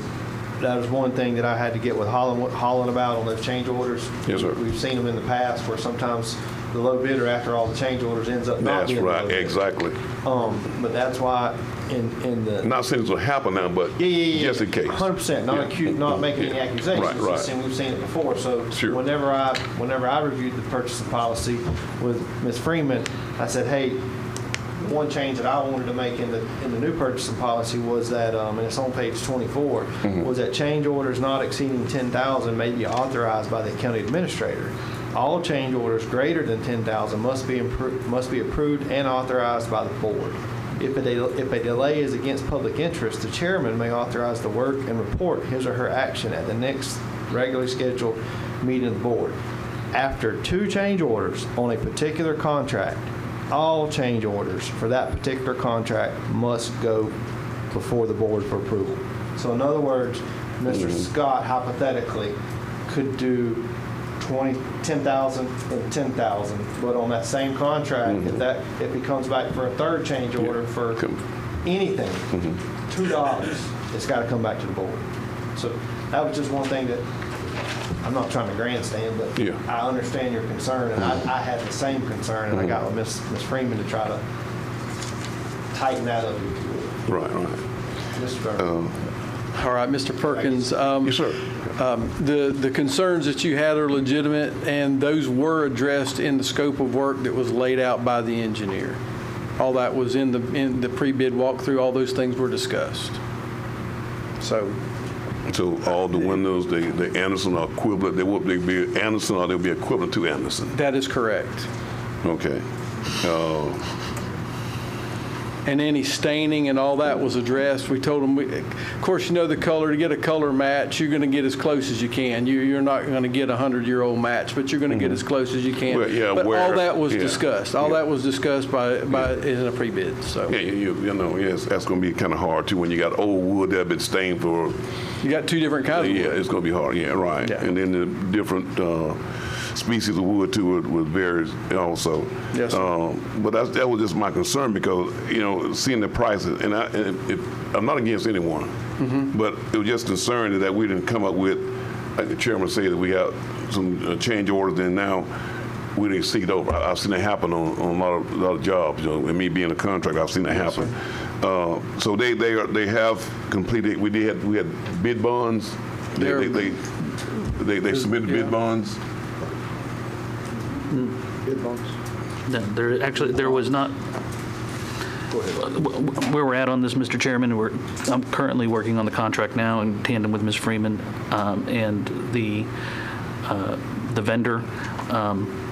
that was one thing that I had to get with Holland about on those change orders. Yes, sir. We've seen them in the past where sometimes the low bidder after all the change orders ends up not being the low bidder. Exactly. But that's why in the not saying this will happen now, but just in case. 100%. Not making any accusations. Right. Just saying we've seen it before. So sure. whenever I reviewed the purchasing policy with Ms. Freeman, I said, hey, one change that I wanted to make in the new purchasing policy was that, and it's on page 24, was that change orders not exceeding $10,000 may be authorized by the county administrator. All change orders greater than $10,000 must be approved and authorized by the board. If a delay is against public interest, the chairman may authorize the work and report his or her action at the next regularly scheduled meeting of the board. After 2 change orders on a particular contract, all change orders for that particular contract must go before the board for approval. So in other words, Mr. Scott hypothetically could do 10,000 and 10,000, but on that same contract, if he comes back for a third change order for anything, $2, it's got to come back to the board. So that was just one thing that I'm not trying to grandstand, but I understand your concern, and I had the same concern, and I got with Ms. Freeman to try to tighten that up. Right. All right, Mr. Perkins. Yes, sir. The concerns that you had are legitimate, and those were addressed in the scope of work that was laid out by the engineer. All that was in the pre-bid walkthrough. All those things were discussed. So all the windows, the Anderson are equivalent. They be Anderson, or they'll be equivalent to Anderson. That is correct. Okay. And any staining and all that was addressed. We told them, of course, you know the color. To get a color match, you're going to get as close as you can. You're not going to get a 100-year-old match, but you're going to get as close as you can. Well, but all that was discussed. All that was discussed by in a pre-bid. So yes, that's going to be kind of hard too when you got old wood that been stained for. You got 2 different kinds of wood. Yeah, it's going to be hard. Yeah, right. Yeah. And then the different species of wood too would vary also. Yes. But that was just my concern, because seeing the prices, and I'm not against anyone, but it was just concerning that we didn't come up with, like the chairman said, that we got some change orders, and now we didn't see it over. I've seen it happen on a lot of jobs. And me being a contractor, I've seen it happen. So they have completed. We had bid bonds. They submitted bid bonds. Bid bonds. No, there was not. Go ahead. Where we're at on this, Mr. Chairman, I'm currently working on the contract now in tandem with Ms. Freeman and the vendor.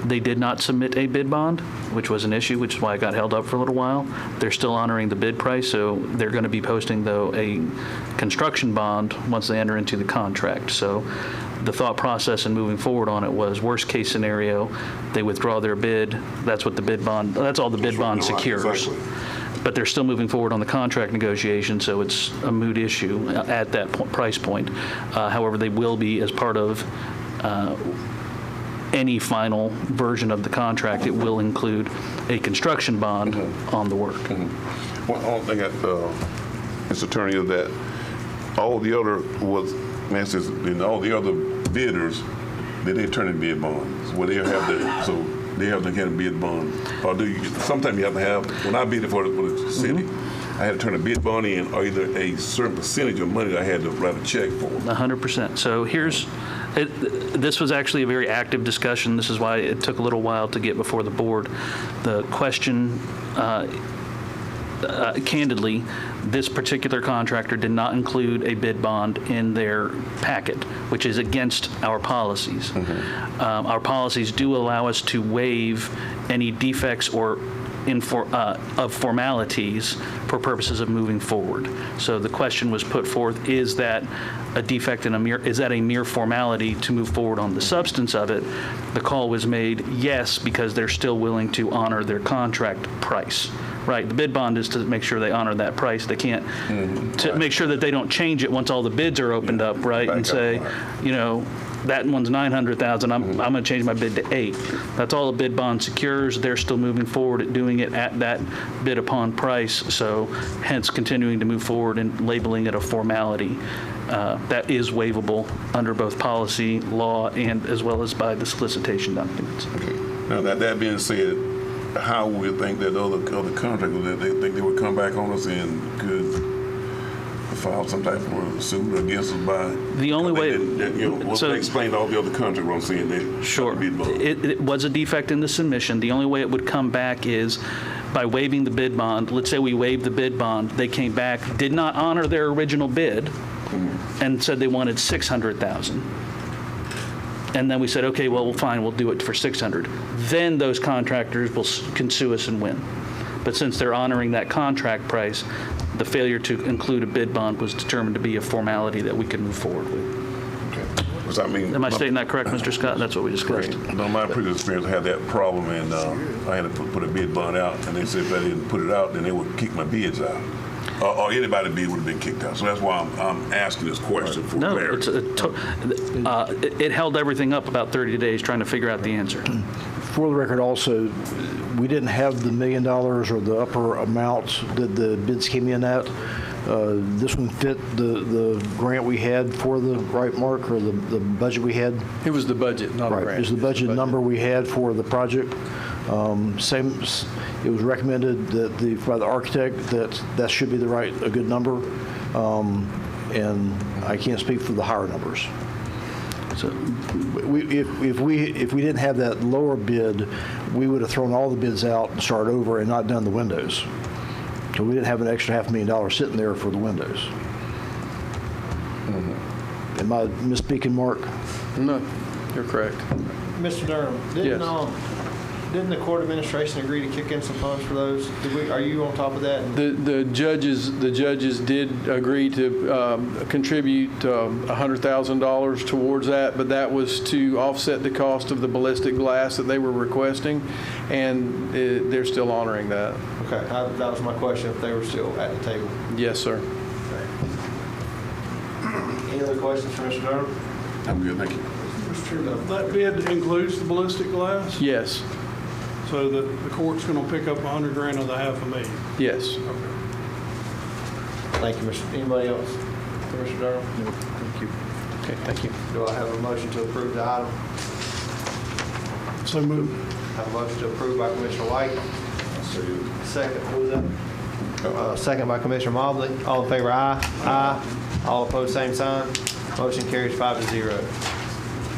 They did not submit a bid bond, which was an issue, which is why it got held up for a little while. They're still honoring the bid price, so they're going to be posting, though, a construction bond once they enter into the contract. So the thought process in moving forward on it was worst case scenario, they withdraw their bid. That's what the bid bond, that's all the bid bond secures. Exactly. But they're still moving forward on the contract negotiation, so it's a moot issue at that price point. However, they will be, as part of any final version of the contract, it will include a construction bond on the work. One thing that, Mr. Attorney, is that all the other all the other bidders, they turn in bid bonds. Well, they have they have to get a bid bond. Or sometimes you have to have, when I bid for the city, I had to turn a bid bond in, or either a certain percentage of money that I had to write a check for. 100%. So this was actually a very active discussion. This is why it took a little while to get before the board. The question, candidly, this particular contractor did not include a bid bond in their packet, which is against our policies. Our policies do allow us to waive any defects or of formalities for purposes of moving forward. So the question was put forth, is that a defect is that a mere formality to move forward on the substance of it? The call was made yes, because they're still willing to honor their contract price. Right, the bid bond is to make sure they honor that price. They can't, to make sure that they don't change it once all the bids are opened up, right? And say, you know, that one's 900,000, I'm going to change my bid to 8. That's all a bid bond secures. They're still moving forward at doing it at that bid upon price, so hence continuing to move forward and labeling it a formality. That is waivable under both policy, law, and as well as by the solicitation documents. Okay. Now, that being said, how would we think that other contractors, they think they would come back on us and could file some type of suit against us by? The only way, so explain all the other contractors I'm saying that. Sure. It was a defect in the submission. The only way it would come back is by waiving the bid bond. Let's say we waived the bid bond. They came back, did not honor their original bid, and said they wanted 600,000. And then we said, okay, well, fine, we'll do it for 600. Then those contractors can sue us and win. But since they're honoring that contract price, the failure to include a bid bond was determined to be a formality that we could move forward with. Okay. I mean, am I stating that correct, Mr. Scott? That's what we discussed. No, my previous experience, I had that problem, and I had to put a bid bond out, and they said if I didn't put it out, then they would kick my bids out. Or anybody bid would have been kicked out. So that's why I'm asking this question for clarity. It held everything up about 30 days trying to figure out the answer. For the record also, we didn't have the $1 million or the upper amount that the bids came in at. This one fit the grant we had for the right mark, or the budget we had. It was the budget, not a grant. It was the budget number we had for the project. It was recommended that by the architect that should be a good number, and I can't speak for the higher numbers. So, if we didn't have that lower bid, we would have thrown all the bids out and started over and not done the windows. So we didn't have an extra $500,000 sitting there for the windows. Am I misspeaking, Mark? No, you're correct. Mr. Durham, didn't the court administration agree to kick in some funds for those? Are you on top of that? The judges did agree to contribute $100,000 towards that, but that was to offset the cost of the ballistic glass that they were requesting, and they're still honoring that. Okay, that was my question, if they were still at the table. Yes, sir. Okay. Any other questions for Mr. Durham? I'm good, thank you. Mr. Chairman, that bid includes the ballistic glass? Yes. So the court's going to pick up $100,000 of the $500,000? Yes. Okay. Thank you, Mr. Anybody else for Mr. Durham? No, thank you. Okay, thank you. Do I have a motion to approve the item? So moved. I have a motion to approve by Commissioner White. Second, who was that? Second by Commissioner Mobley. All in favor, aye. Aye. All opposed, same sign. Motion carries 5-0.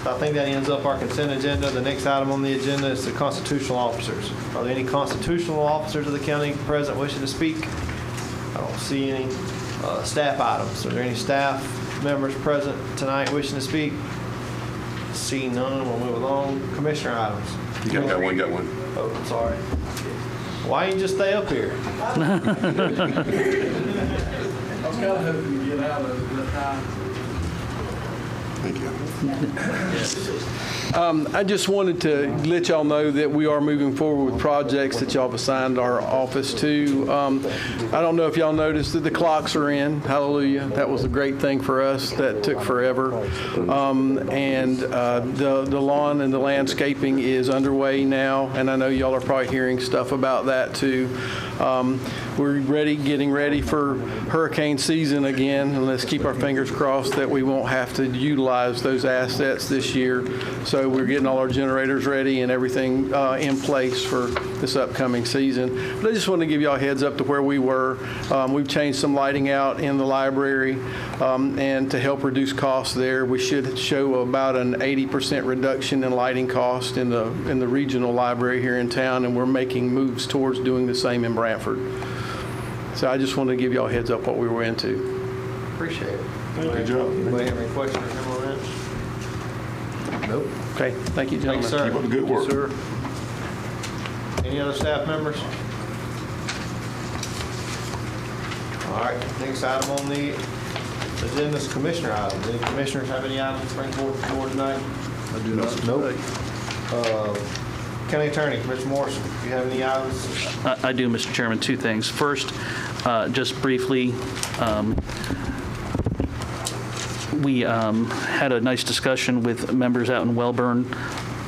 I think that ends up our consent agenda. The next item on the agenda is the constitutional officers. Are there any constitutional officers of the county present wishing to speak? I don't see any. Staff items. Are there any staff members present tonight wishing to speak? See none, we'll move along. Commissioner items. You got one. Oh, I'm sorry. Why don't you just stay up here? I was kind of hoping to get out of it. Thank you. I just wanted to let y'all know that we are moving forward with projects that y'all have assigned our office to. I don't know if y'all noticed that the clocks are in. Hallelujah. That was a great thing for us. That took forever. And the lawn and the landscaping is underway now, and I know y'all are probably hearing stuff about that too. We're getting ready for hurricane season again, and let's keep our fingers crossed that we won't have to utilize those assets this year. So we're getting all our generators ready and everything in place for this upcoming season. But I just wanted to give y'all a heads up to where we were. We've changed some lighting out in the library, and to help reduce costs there, we should show about an 80% reduction in lighting cost in the regional library here in town, and we're making moves towards doing the same in Brantford. So I just wanted to give y'all a heads up what we were into. Appreciate it. Good job. Anybody have any questions or comment on that? Nope. Okay, thank you, gentlemen. Thanks, sir. Keep up the good work. Yes, sir. Any other staff members? All right, next item on the agenda is commissioner items. Any commissioners have any items to bring forward to the board tonight? I do not. Nope. County Attorney, Commissioner Morrison, do you have any items? I do, Mr. Chairman. Two things. First, just briefly, we had a nice discussion with members out in Welborn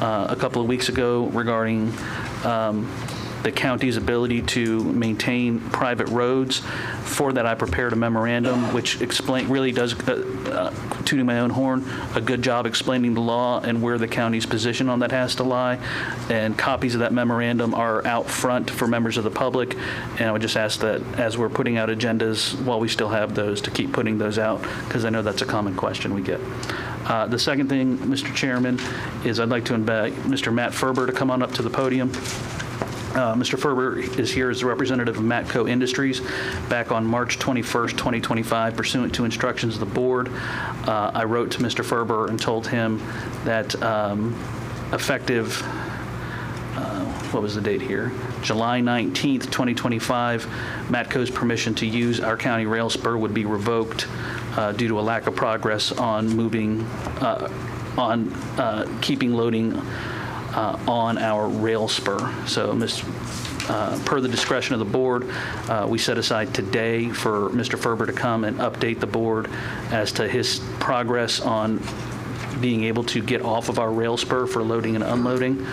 a couple of weeks ago regarding the county's ability to maintain private roads. For that, I prepared a memorandum which really does, tooting my own horn, a good job explaining the law and where the county's position on that has to lie. And copies of that memorandum are out front for members of the public. And I would just ask that as we're putting out agendas, while we still have those, to keep putting those out, because I know that's a common question we get. The second thing, Mr. Chairman, is I'd like to invite Mr. Matt Ferber to come on up to the podium. Mr. Ferber is here as the representative of Matco Industries. Back on March 21st, 2025, pursuant to instructions of the board, I wrote to Mr. Ferber and told him that effective, what was the date here? July 19th, 2025, Matco's permission to use our county rail spur would be revoked due to a lack of progress on moving, keeping loading on our rail spur. So per the discretion of the board, we set aside today for Mr. Ferber to come and update the board as to his progress on being able to get off of our rail spur for loading and unloading,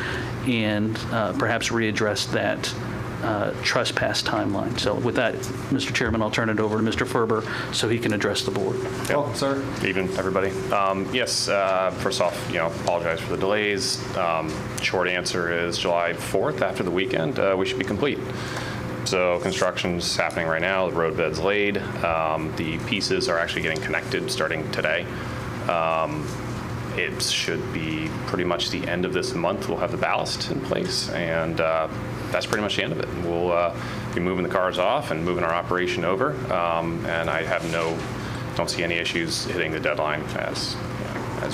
and perhaps readdress that trespass timeline. So with that, Mr. Chairman, I'll turn it over to Mr. Ferber so he can address the board. Welcome, sir. Evening, everybody. Yes, first off, apologize for the delays. Short answer is July 4th, after the weekend, we should be complete. So construction's happening right now. The roadbed's laid. The pieces are actually getting connected starting today. It should be pretty much the end of this month. We'll have the ballast in place, and that's pretty much the end of it. We'll be moving the cars off and moving our operation over, and I have don't see any issues hitting the deadline as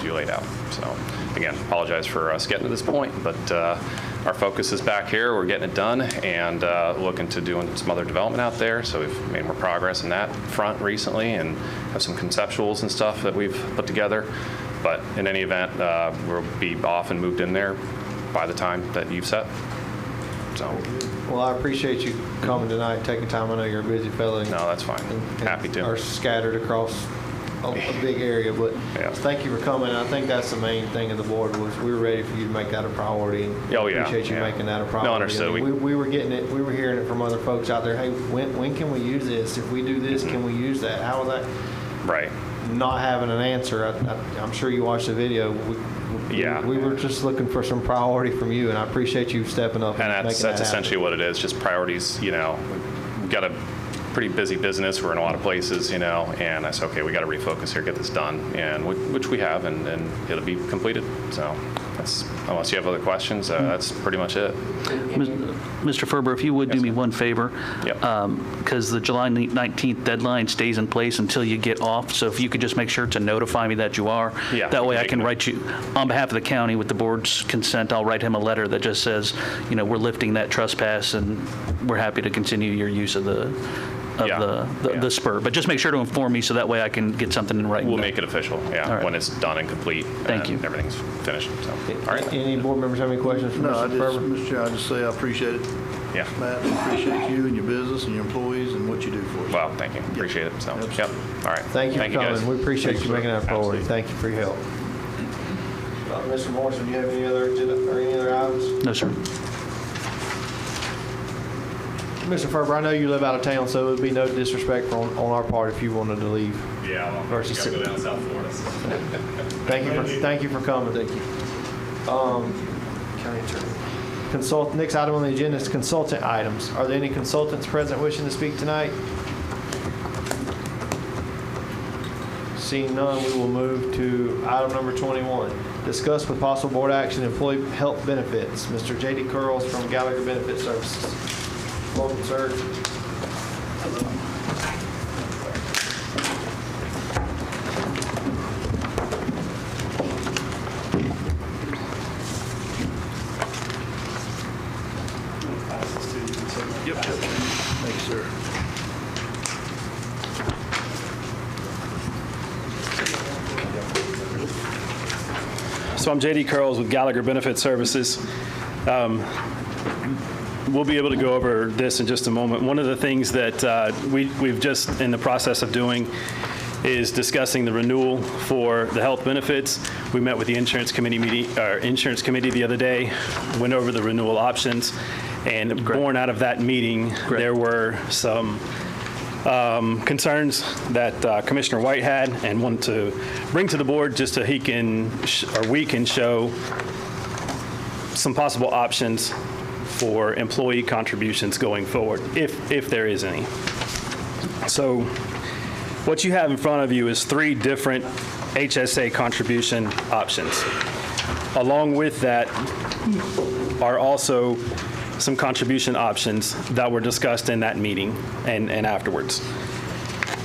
you laid out. So again, apologize for us getting to this point, but our focus is back here. We're getting it done and looking to doing some other development out there. So we've made more progress in that front recently and have some conceptuals and stuff that we've put together. But in any event, we'll be off and moved in there by the time that you've set. So. Well, I appreciate you coming tonight and taking time. I know you're a busy fellow. No, that's fine. Happy to. Are scattered across a big area, but thank you for coming. I think that's the main thing of the board was we were ready for you to make that a priority. Oh, yeah. Appreciate you making that a priority. No, understood. I mean, we were getting it. We were hearing it from other folks out there. Hey, when can we use this? If we do this, can we use that? How is that? Right. Not having an answer. I'm sure you watched the video. We were just looking for some priority from you, and I appreciate you stepping up. And that's essentially what it is, just priorities. We've got a pretty busy business. We're in a lot of places, and I said, okay, we got to refocus here, get this done, and which we have, and it'll be completed. So that's, unless you have other questions, that's pretty much it. Mr. Ferber, if you would do me one favor, because the July 19th deadline stays in place until you get off. So if you could just make sure to notify me that you are. Yeah, that way I can write you, on behalf of the county, with the board's consent, I'll write him a letter that just says, we're lifting that trespass and we're happy to continue your use of the the spur. But just make sure to inform me so that way I can get something in writing. We'll make it official, yeah, All right. when it's done and complete. Thank you. Everything's finished, so, all right. Any board members have any questions for Mr. Ferber? Mr. Chair, I just say I appreciate it. Yeah. Matt, I appreciate you and your business and your employees and what you do for us. Well, thank you. Appreciate it. So, yep. All right. Thank you for guys. coming. We appreciate Thanks, you making sir. that forward. Absolutely. Thank you for your help. Mr. Morrison, do you have any other agenda or any other items? No, sir. Mr. Ferber, I know you live out of town, so it would be no disrespect on our part if you wanted to leave. Yeah, I'm versus going to go down to South Florida. Thank you for coming. Thank you. County Attorney. Next item on the agenda is consultant items. Are there any consultants present wishing to speak tonight? Seeing none, we will move to item number 21. Discuss with possible board action employee health benefits. Mr. J.D. Curls from Gallagher Benefit Services. Welcome, sir. Yep. Thanks, sir. So I'm J.D. Curls with Gallagher Benefit Services. We'll be able to go over this in just a moment. One of the things that we've just in the process of doing is discussing the renewal for the health benefits. We met with the insurance committee the other day, went over the renewal options, and born out of that meeting, there were some concerns that Commissioner White had and wanted to bring to the board just so he can, or we can show some possible options for employee contributions going forward, if there is any. So what you have in front of you is 3 different HSA contribution options. Along with that are also some contribution options that were discussed in that meeting and afterwards.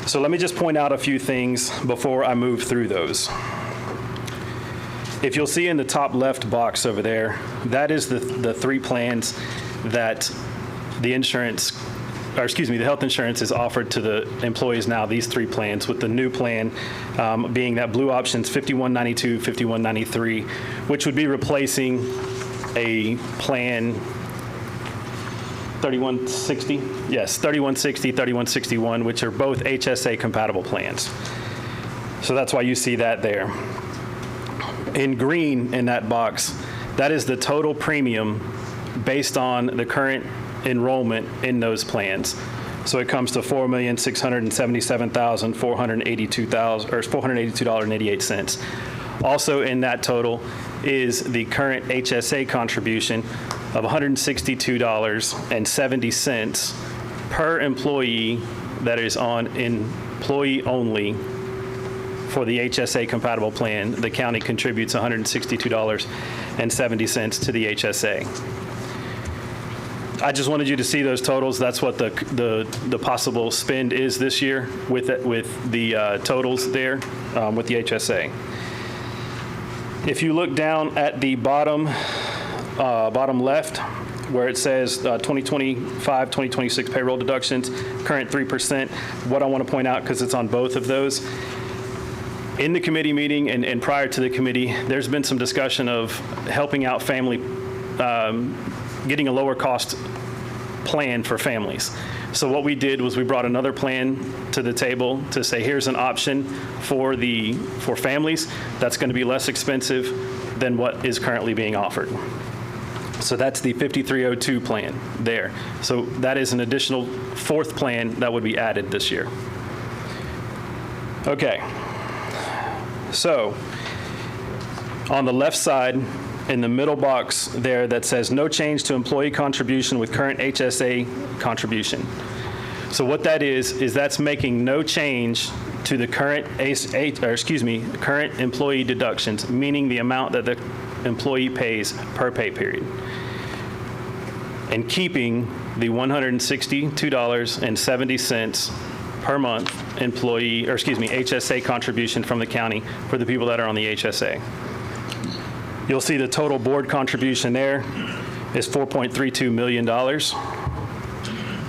So let me just point out a few things before I move through those. If you'll see in the top left box over there, that is the 3 plans that the health insurance is offered to the employees now, these 3 plans, with the new plan being that blue options 5192, 5193, which would be replacing a plan 3160, yes, 3160, 3161, which are both HSA compatible plans. So that's why you see that there. In green in that box, that is the total premium based on the current enrollment in those plans. So it comes to $4,677,482.88. Also in that total is the current HSA contribution of $162.70 per employee that is on employee only. For the HSA compatible plan, the county contributes $162.70 to the HSA. I just wanted you to see those totals. That's what the possible spend is this year with the totals there with the HSA. If you look down at the bottom left, where it says 2025, 2026 payroll deductions, current 3%, what I want to point out, because it's on both of those, in the committee meeting and prior to the committee, there's been some discussion of helping out family, getting a lower cost plan for families. So what we did was we brought another plan to the table to say, here's an option for families that's going to be less expensive than what is currently being offered. So that's the 5302 plan there. So that is an additional 4th plan that would be added this year. Okay. So on the left side, in the middle box there that says no change to employee contribution with current HSA contribution. So what that is that's making no change to the current current employee deductions, meaning the amount that the employee pays per pay period, and keeping the $162.70 per month HSA contribution from the county for the people that are on the HSA. You'll see the total board contribution there is $4.32 million.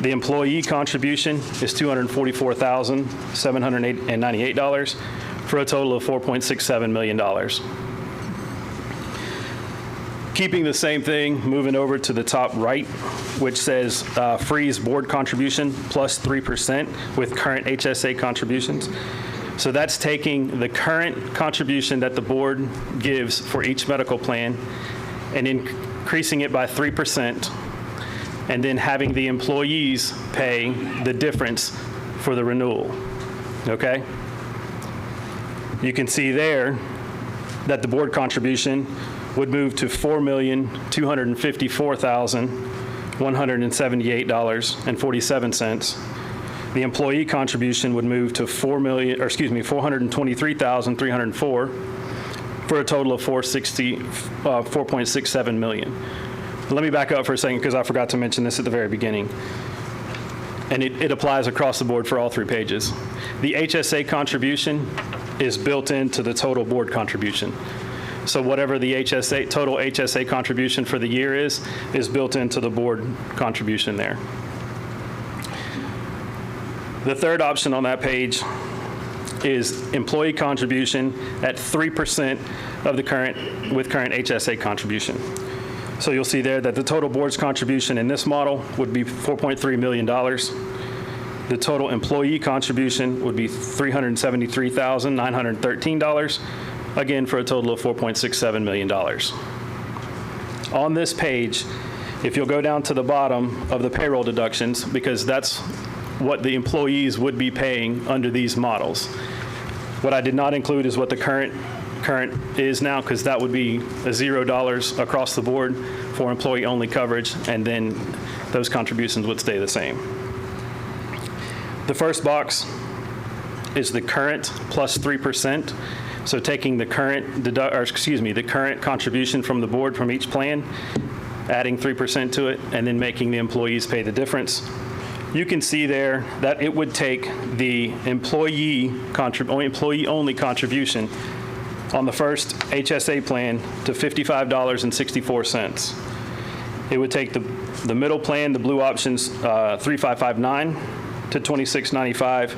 The employee contribution is $244,798 for a total of $4.67 million. Keeping the same thing, moving over to the top right, which says freeze board contribution plus 3% with current HSA contributions. So that's taking the current contribution that the board gives for each medical plan and increasing it by 3%, and then having the employees pay the difference for the renewal, okay? You can see there that the board contribution would move to $4,254,178.47. The employee contribution would move to $423,304 for a total of $4.67 million. Let me back up for a second because I forgot to mention this at the very beginning. And it applies across the board for all 3 pages. The HSA contribution is built into the total board contribution. So whatever the total HSA contribution for the year is built into the board contribution there. The third option on that page is employee contribution at 3% of the current HSA contribution. So you'll see there that the total board's contribution in this model would be $4.3 million. The total employee contribution would be $373,913, again for a total of $4.67 million. On this page, if you'll go down to the bottom of the payroll deductions, because that's what the employees would be paying under these models. What I did not include is what the current is now, because that would be $0 across the board for employee-only coverage, and then those contributions would stay the same. The first box is the current plus 3%. So taking the current the current contribution from the board from each plan, adding 3% to it, and then making the employees pay the difference. You can see there that it would take the employee-only contribution on the first HSA plan to $55.64. It would take the middle plan, the blue options, 3559 to $26.95,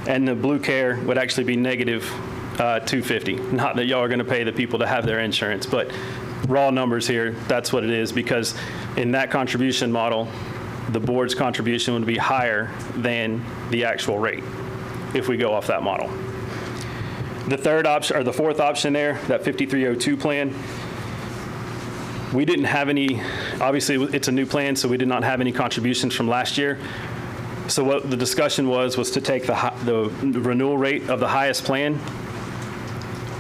and the blue care would actually be negative $250. Not that y'all are going to pay the people to have their insurance, but raw numbers here, that's what it is, because in that contribution model, the board's contribution would be higher than the actual rate if we go off that model. The third option, or the fourth option there, that 5302 plan, we didn't have any, obviously it's a new plan, so we did not have any contributions from last year. So what the discussion was to take the renewal rate of the highest plan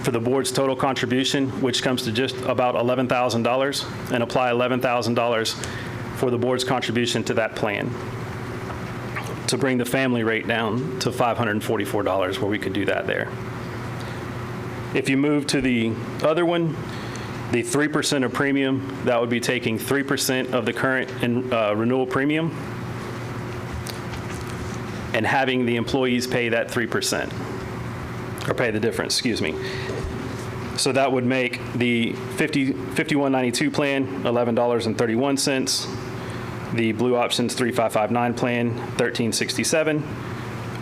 for the board's total contribution, which comes to just about $11,000, and apply $11,000 for the board's contribution to that plan to bring the family rate down to $544, where we could do that there. If you move to the other one, the 3% of premium, that would be taking 3% of the current renewal premium and having the employees pay that 3%, or pay the difference, excuse me. So that would make the 5192 plan $11.31, the Blue Options 3559 plan $13.67,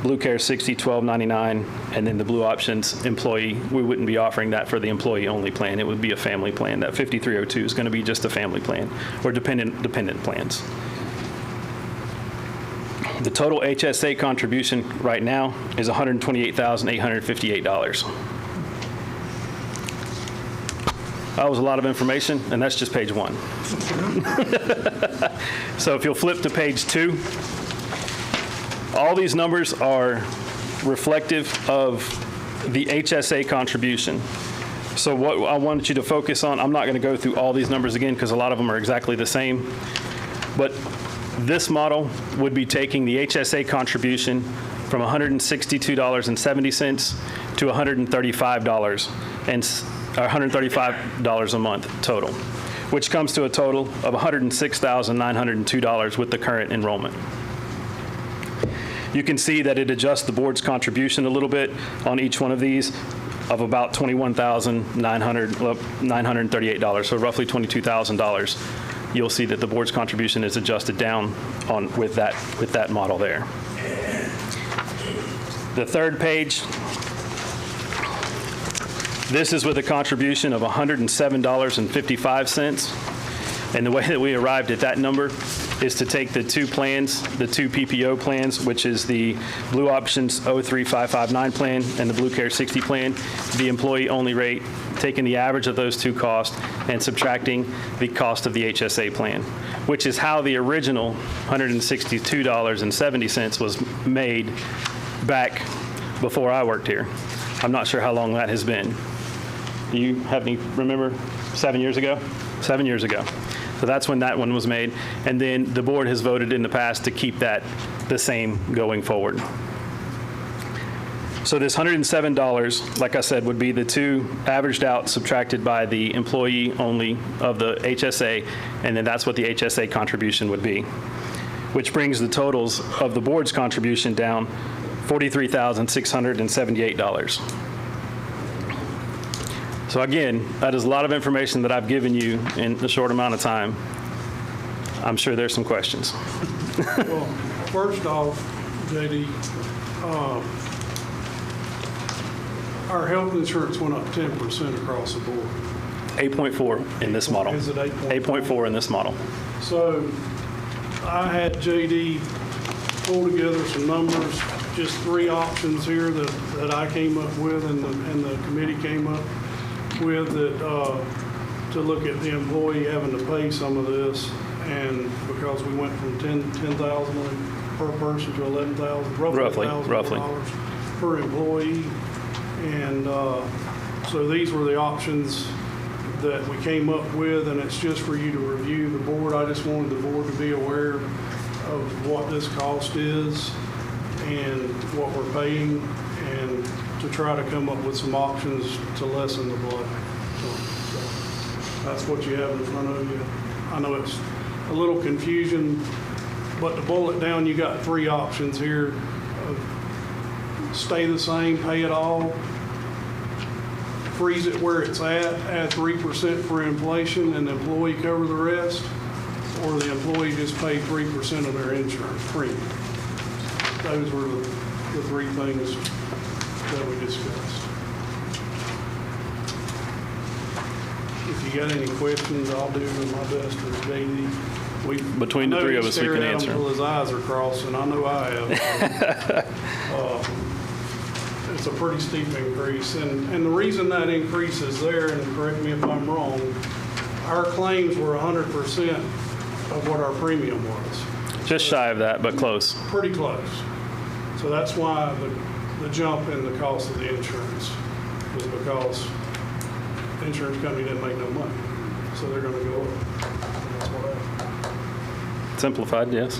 Blue Care 60 $12.99, and then the Blue Options employee, we wouldn't be offering that for the employee-only plan. It would be a family plan. That 5302 is going to be just a family plan, or dependent plans. The total HSA contribution right now is $128,858. That was a lot of information, and that's just page 1. So if you'll flip to page 2, all these numbers are reflective of the HSA contribution. So what I wanted you to focus on, I'm not going to go through all these numbers again because a lot of them are exactly the same, but this model would be taking the HSA contribution from $162.70 to $135 a month total, which comes to a total of $106,902 with the current enrollment. You can see that it adjusts the board's contribution a little bit on each one of these of about $21,938, so roughly $22,000 you'll see that the board's contribution is adjusted down with that model there. The third page, this is with a contribution of $107.55. And the way that we arrived at that number is to take the two plans, the two PPO plans, which is the Blue Options 03559 plan and the Blue Care 60 plan, the employee-only rate, taking the average of those two costs and subtracting the cost of the HSA plan, which is how the original $162.70 was made back before I worked here. I'm not sure how long that has been. Do you have any, remember, 7 years ago? 7 years ago. So that's when that one was made. And then the board has voted in the past to keep that the same going forward. So this $107, like I said, would be the two averaged out subtracted by the employee only of the HSA, and then that's what the HSA contribution would be, which brings the totals of the board's contribution down $43,678. So again, that is a lot of information that I've given you in a short amount of time. I'm sure there's some questions. Well, first off, JD, our health insurance went up 10% across the board. 8.4 in this model. Is it 8.4? 8.4 in this model. So I had JD pull together some numbers, just three options here that I came up with and the committee came up with that to look at the employee having to pay some of this, and because we went from $10,000 per person to $11,000, roughly $1,000 per employee, and so these were the options that we came up with, and it's just for you to review. The board, I just wanted the board to be aware of what this cost is and what we're paying, and to try to come up with some options to lessen the blow. So that's what you have in front of you. I know it's a little confusion, but to boil it down, you got three options here. Stay the same, pay it all, freeze it where it's at, add 3% for inflation, and the employee cover the rest, or the employee just pay 3% of their insurance premium. Those were the three things that we discussed. If you got any questions, I'll do my best to daily. Between the three of us, we can answer. Until his eyes are crossing, I know I have. It's a pretty steep increase, and the reason that increase is there, and correct me if I'm wrong, our claims were 100% of what our premium was. Just shy of that, but close. Pretty close. So that's why the jump in the cost of the insurance was because the insurance company didn't make no money. So they're going to go up. That's what happened. Simplified, yes.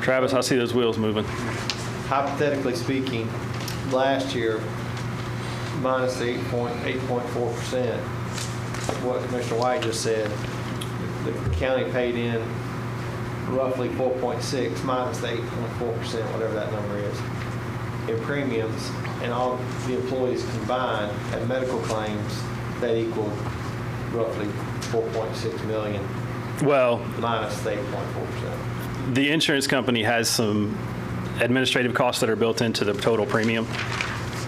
Travis, I see those wheels moving. Hypothetically speaking, last year, minus the 8.4%, what Commissioner White just said, the county paid in roughly 4.6 minus the 8.4%, whatever that number is, in premiums, and all the employees combined and medical claims, that equaled roughly 4.6 million. Well, minus the 8.4%. The insurance company has some administrative costs that are built into the total premium,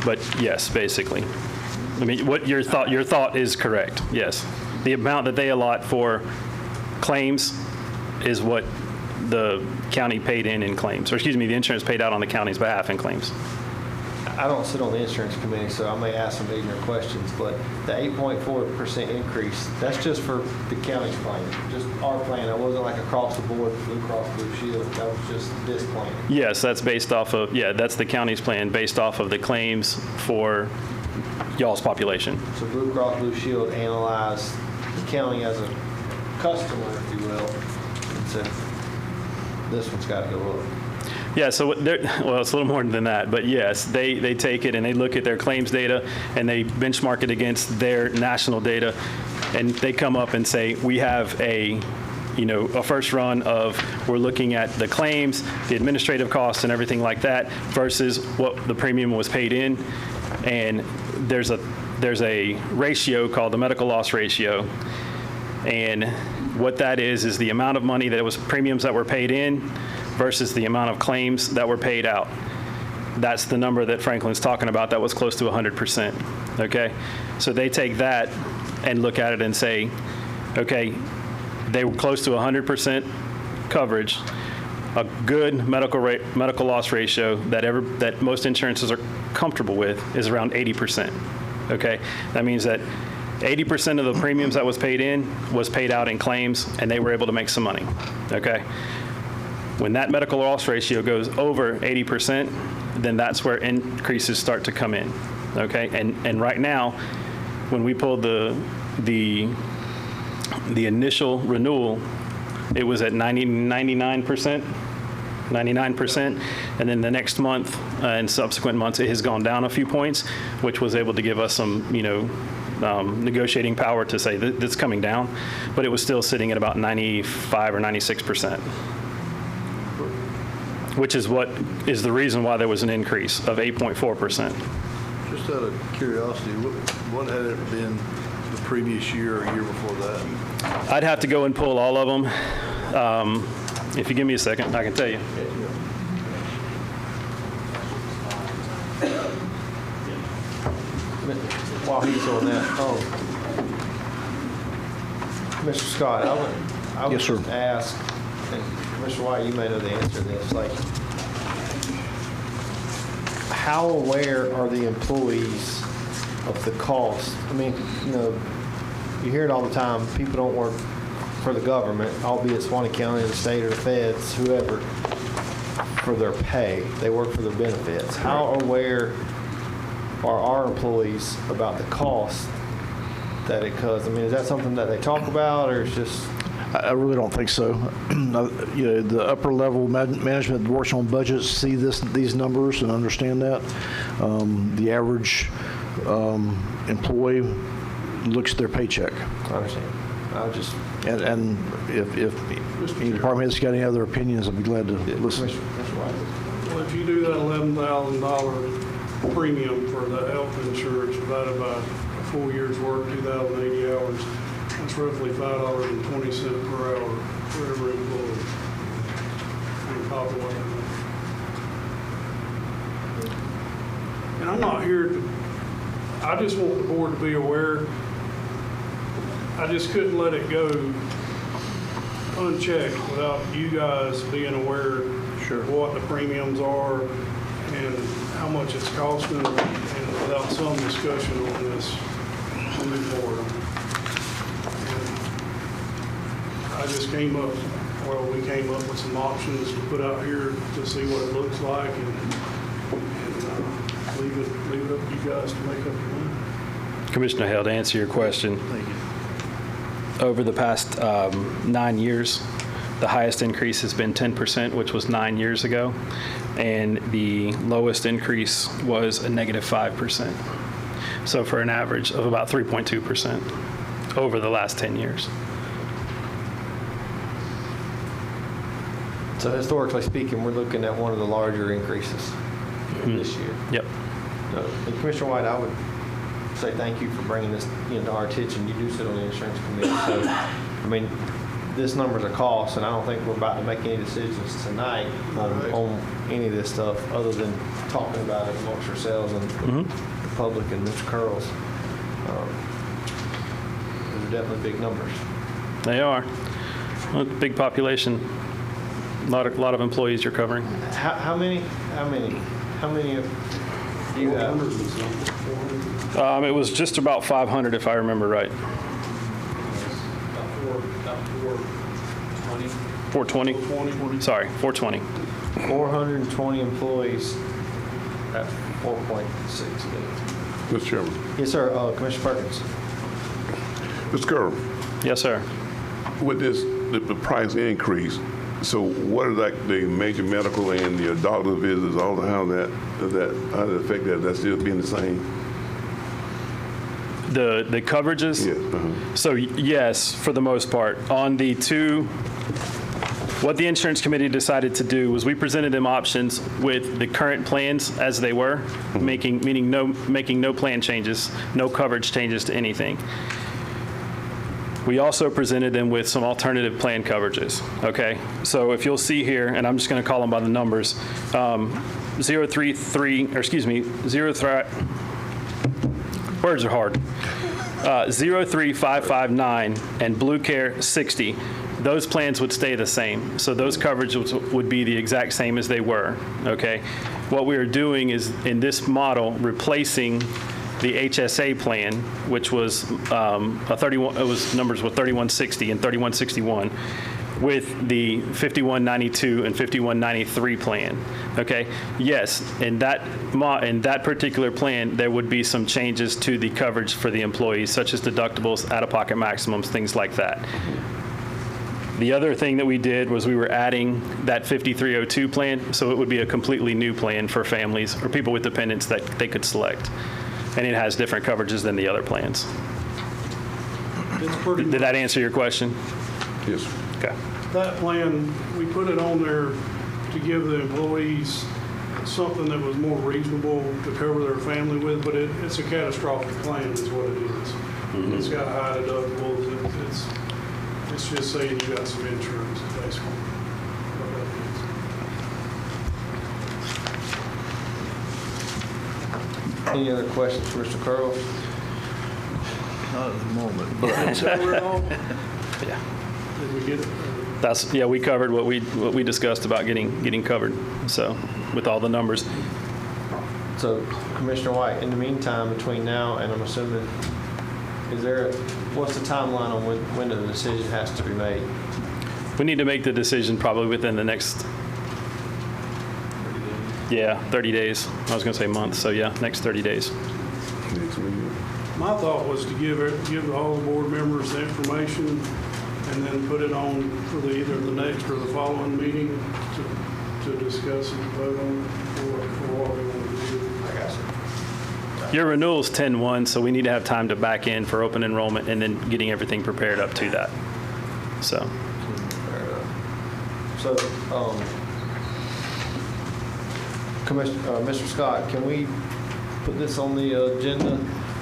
but yes, basically. I mean, what your thought is correct. Yes, the amount that they allot for claims is what the county paid in claims, or excuse me, the insurance paid out on the county's behalf in claims. I don't sit on the insurance committee, so I may ask some ignorant questions, but the 8.4% increase, that's just for the county's plan, just our plan. That wasn't like across the board, Blue Cross Blue Shield. That was just this plan. Yes, that's based off of, that's the county's plan based off of the claims for y'all's population. So Blue Cross Blue Shield analyzed the county as a customer, if you will, and said, this one's got to go up. Yeah, so well, it's a little more than that, but yes, they take it and they look at their claims data and they benchmark it against their national data, and they come up and say, we have a first run of, we're looking at the claims, the administrative costs and everything like that versus what the premium was paid in, and there's a there's a ratio called the medical loss ratio. And what that is the amount of money that was premiums that were paid in versus the amount of claims that were paid out. That's the number that Franklin's talking about that was close to 100%, okay? So they take that and look at it and say, okay, they were close to 100% coverage. A good medical loss ratio that most insurances are comfortable with is around 80%, okay? That means that 80% of the premiums that was paid in was paid out in claims, and they were able to make some money, okay? When that medical loss ratio goes over 80%, then that's where increases start to come in, okay? And right now, when we pulled the initial renewal, it was at 99%, and then the next month and subsequent months, it has gone down a few points, which was able to give us some, negotiating power to say that it's coming down, but it was still sitting at about 95 or 96%, which is what is the reason why there was an increase of 8.4%. Just out of curiosity, what had it been the previous year or year before that? I'd have to go and pull all of them. If you give me a second, I can tell you. While he's on that, Mr. Scott, I would Yes, sir. just ask, and Mr. White, you may know the answer to this, like, how aware are the employees of the cost? I mean, you hear it all the time, people don't work for the government, albeit Suwannee County, the state, or the feds, whoever, for their pay. They work for their benefits. How aware are our employees about the cost that it causes? I mean, is that something that they talk about, or it's just... I really don't think so. The upper level management that works on budgets see these numbers and understand that. The average employee looks at their paycheck. I understand. And if any department has got any other opinions, I'd be glad to listen. Well, if you do that $11,000 premium for the health insurance divided by a full year's work, 2,080 hours, that's roughly $5.20 per hour for every employee. On top of what and I'm not here to, I just want the board to be aware. I just couldn't let it go unchecked without you guys being aware of what the premiums are and how much it's costing, and without some discussion on this moving forward. I just we came up with some options to put out here to see what it looks like, and leave it up to you guys to make up your mind. Commissioner Hale, to answer your question, Thank you. over the past 9 years, the highest increase has been 10%, which was 9 years ago, and the lowest increase was a negative 5%. So for an average of about 3.2% over the last 10 years. So historically speaking, we're looking at one of the larger increases this year. Yep. And Commissioner White, I would say thank you for bringing this to our attention. You do sit on the insurance committee. So, I mean, this number's a cost, and I don't think we're about to make any decisions tonight on any of this stuff other than talking about it amongst ourselves and the public and Mr. Curls. Those are definitely big numbers. They are. Well, big population. A lot of employees you're covering. How many do you have? It was just about 500, if I remember right. 420? Sorry, 420. 420 employees at 4.6 million. Mr. Chairman. Yes, sir. Commissioner Perkins. Mr. Kerr. Yes, sir. With the price increase, so what are like the major medical and your doctor visits, how does that affect that? That's still being the same? The coverages? Yes. So yes, for the most part. On the two What the insurance committee decided to do was we presented them options with the current plans as they were, making no plan changes, no coverage changes to anything. We also presented them with some alternative plan coverages, okay? So if you'll see here, and I'm just going to call them by the numbers, 03559 and Blue Care 60, those plans would stay the same. So those coverages would be the exact same as they were, okay? What we are doing is, in this model, replacing the HSA plan, which was numbers were 3160 and 3161, with the 5192 and 5193 plan. Okay. Yes, in that particular plan, there would be some changes to the coverage for the employees, such as deductibles, out-of-pocket maximums, things like that. The other thing that we did was we were adding that 5302 plan, so it would be a completely new plan for families or people with dependents that they could select. And it has different coverages than the other plans. Did that answer your question? Yes. Okay. That plan, we put it on there to give the employees something that was more reasonable to cover their family with, but it's a catastrophic plan is what it is. Mm-hmm. It's got high deductibles. It's just saying you got some insurance, basically. Any other questions for Mr. Curl? Not at the moment, but Yeah. Did we get it? We covered what we discussed about getting covered. So with all the numbers. So Commissioner White, in the meantime, between now and I'm assuming, what's the timeline on when the decision has to be made? We need to make the decision probably within the next 30 days. I was going to say months, so next 30 days. My thought was to give all the board members the information and then put it on for either the next or the following meeting to discuss and vote on for what we want to do. I got you. Your renewal is 10/1, so we need to have time to back in for open enrollment and then getting everything prepared up to that. So. So, Mr. Scott, can we put this on the agenda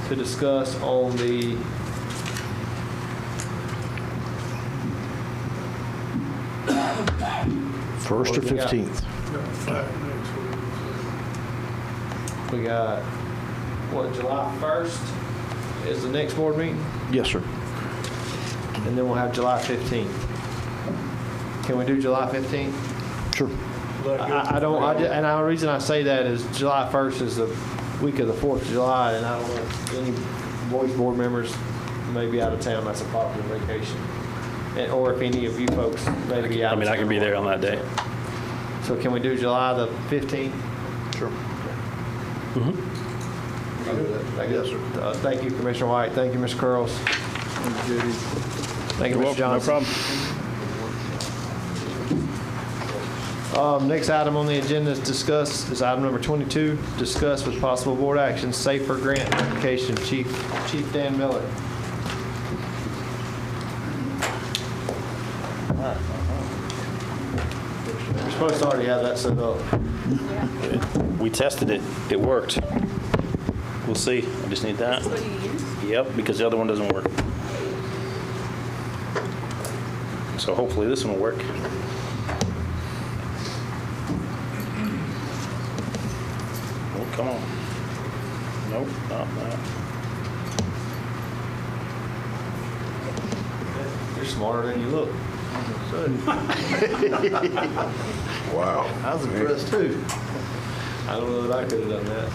to discuss on the First or 15th? We got, July 1st is the next board meeting? Yes, sir. And then we'll have July 15th. Can we do July 15th? Sure. And the reason I say that is July 1st is the week of the 4th of July, and I don't want any board members may be out of town. That's a popular vacation. Or if any of you folks may be out of town. I can be there on that day. So can we do July the 15th? Sure. Mm-hmm. Yes, sir. Thank you, Commissioner White. Thank you, Mr. Curls. Thank you, Mr. Johnson. No problem. Next item on the agenda is item number 22, discuss with possible board action, SAFER grant application. Chief Dan Miller. You're supposed to already have that set up. We tested it. It worked. We'll see. I just need that. Yep, because the other one doesn't work. So hopefully this one will work. Oh, come on. Nope, not that. You're smarter than you look. Wow. I was impressed too. I don't know that I could have done that.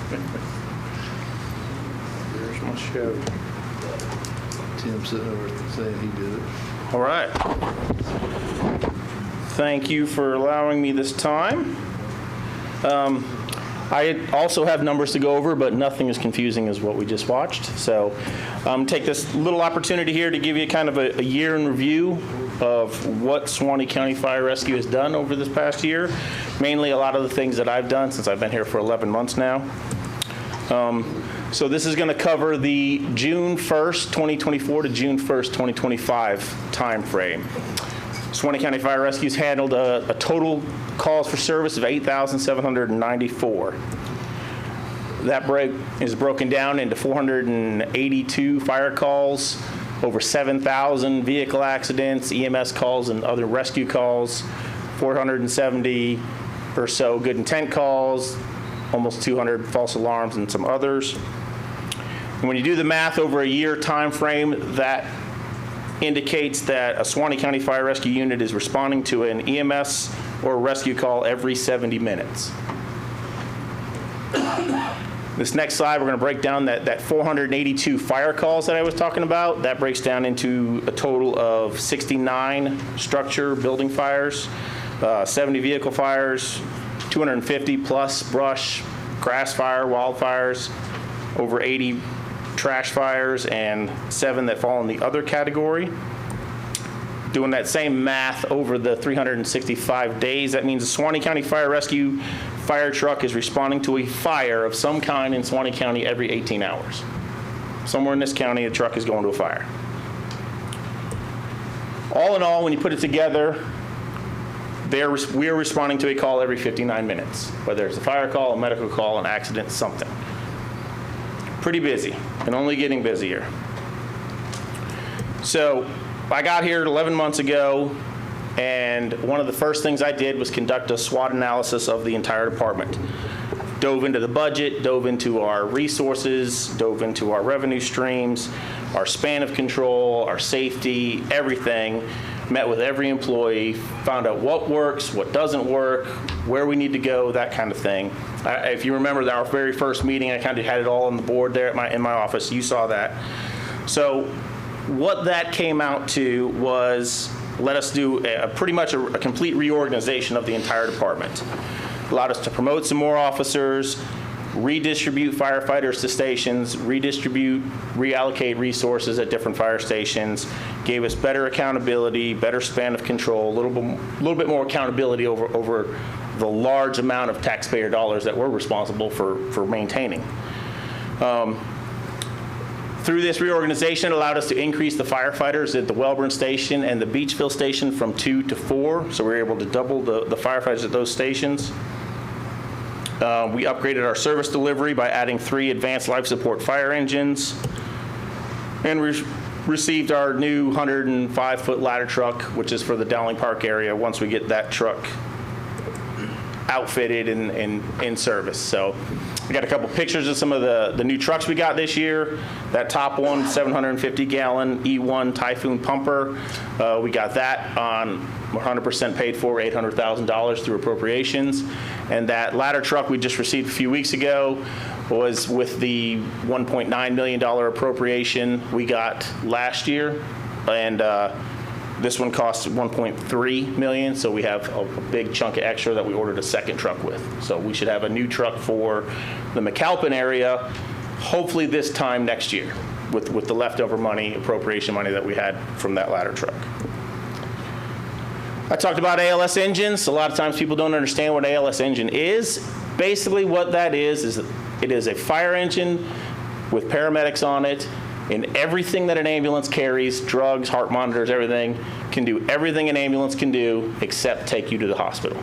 Here's my show. Tim sitting over saying he did it. All right. Thank you for allowing me this time. I also have numbers to go over, but nothing as confusing as what we just watched. So take this little opportunity here to give you kind of a year in review of what Suwannee County Fire Rescue has done over this past year. Mainly a lot of the things that I've done since I've been here for 11 months now. So this is going to cover the June 1st, 2024 to June 1st, 2025 time frame. Suwannee County Fire Rescue's handled a total calls for service of 8,794. That break is broken down into 482 fire calls, over 7,000 vehicle accidents, EMS calls, and other rescue calls, 470 or so good intent calls, almost 200 false alarms, and some others. And when you do the math over a year time frame, that indicates that a Suwannee County Fire Rescue unit is responding to an EMS or rescue call every 70 minutes. This next slide, we're going to break down that 482 fire calls that I was talking about. That breaks down into a total of 69 structure building fires, 70 vehicle fires, 250 plus brush, grass fire, wildfires, over 80 trash fires, and 7 that fall in the other category. Doing that same math over the 365 days, that means the Suwannee County Fire Rescue fire truck is responding to a fire of some kind in Suwannee County every 18 hours. Somewhere in this county, a truck is going to a fire. All in all, when you put it together, we are responding to a call every 59 minutes, whether it's a fire call, a medical call, an accident, something. Pretty busy, and only getting busier. So I got here 11 months ago, and one of the first things I did was conduct a SWOT analysis of the entire department. Dove into the budget, dove into our resources, dove into our revenue streams, our span of control, our safety, everything. Met with every employee, found out what works, what doesn't work, where we need to go, that kind of thing. If you remember our very first meeting, I kind of had it all on the board there in my office. You saw that. So what that came out to was let us do pretty much a complete reorganization of the entire department. Allowed us to promote some more officers, redistribute firefighters to stations, reallocate resources at different fire stations, gave us better accountability, better span of control, a little bit more accountability over the large amount of taxpayer dollars that we're responsible for maintaining. Through this reorganization, it allowed us to increase the firefighters at the Wellborn Station and the Beachville Station from 2 to 4, so we were able to double the firefighters at those stations. We upgraded our service delivery by adding 3 advanced life support fire engines, and we received our new 105-foot ladder truck, which is for the Dowling Park area once we get that truck outfitted and in service. So we got a couple pictures of some of the new trucks we got this year. That top one, 750-gallon E1 Typhoon pumper. We got that on 100% paid for, $800,000 through appropriations. And that ladder truck we just received a few weeks ago was with the $1.9 million appropriation we got last year. And this one costs $1.3 million, so we have a big chunk of extra that we ordered a second truck with. So we should have a new truck for the McAlpin area, hopefully this time next year, with the leftover money, appropriation money that we had from that ladder truck. I talked about ALS engines. A lot of times people don't understand what ALS engine is. Basically what that is it is a fire engine with paramedics on it, and everything that an ambulance carries, drugs, heart monitors, everything, can do everything an ambulance can do except take you to the hospital.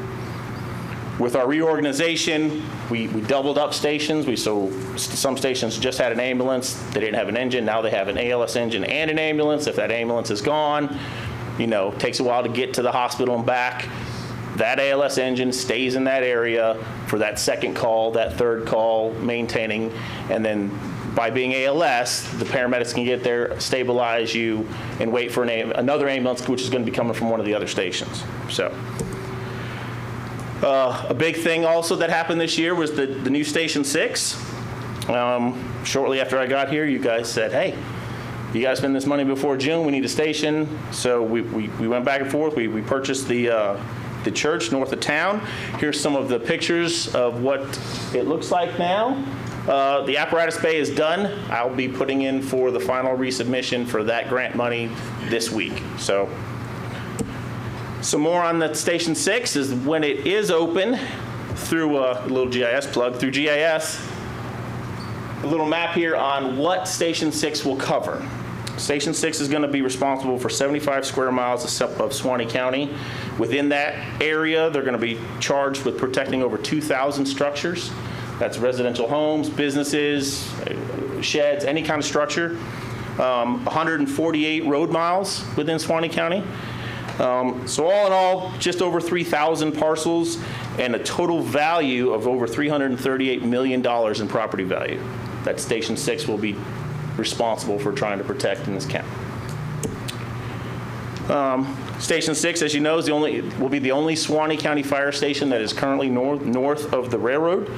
With our reorganization, we doubled up stations. So some stations just had an ambulance. They didn't have an engine. Now they have an ALS engine and an ambulance. If that ambulance is gone, it takes a while to get to the hospital and back. That ALS engine stays in that area for that second call, that third call, maintaining, and then by being ALS, the paramedics can get there, stabilize you, and wait for another ambulance, which is going to be coming from one of the other stations. So, a big thing also that happened this year was the new Station 6. Shortly after I got here, you guys said, hey, you got to spend this money before June. We need a station. So we went back and forth. We purchased the church north of town. Here's some of the pictures of what it looks like now. The apparatus bay is done. I'll be putting in for the final resubmission for that grant money this week. So some more on the Station 6 is when it is open through a little GIS plug, through GIS, a little map here on what Station 6 will cover. Station 6 is going to be responsible for 75 square miles of Suwannee County. Within that area, they're going to be charged with protecting over 2,000 structures. That's residential homes, businesses, sheds, any kind of structure. 148 road miles within Suwannee County. So all in all, just over 3,000 parcels and a total value of over $338 million in property value that Station 6 will be responsible for trying to protect in this county. Station 6, as you know, will be the only Suwannee County fire station that is currently north of the railroad.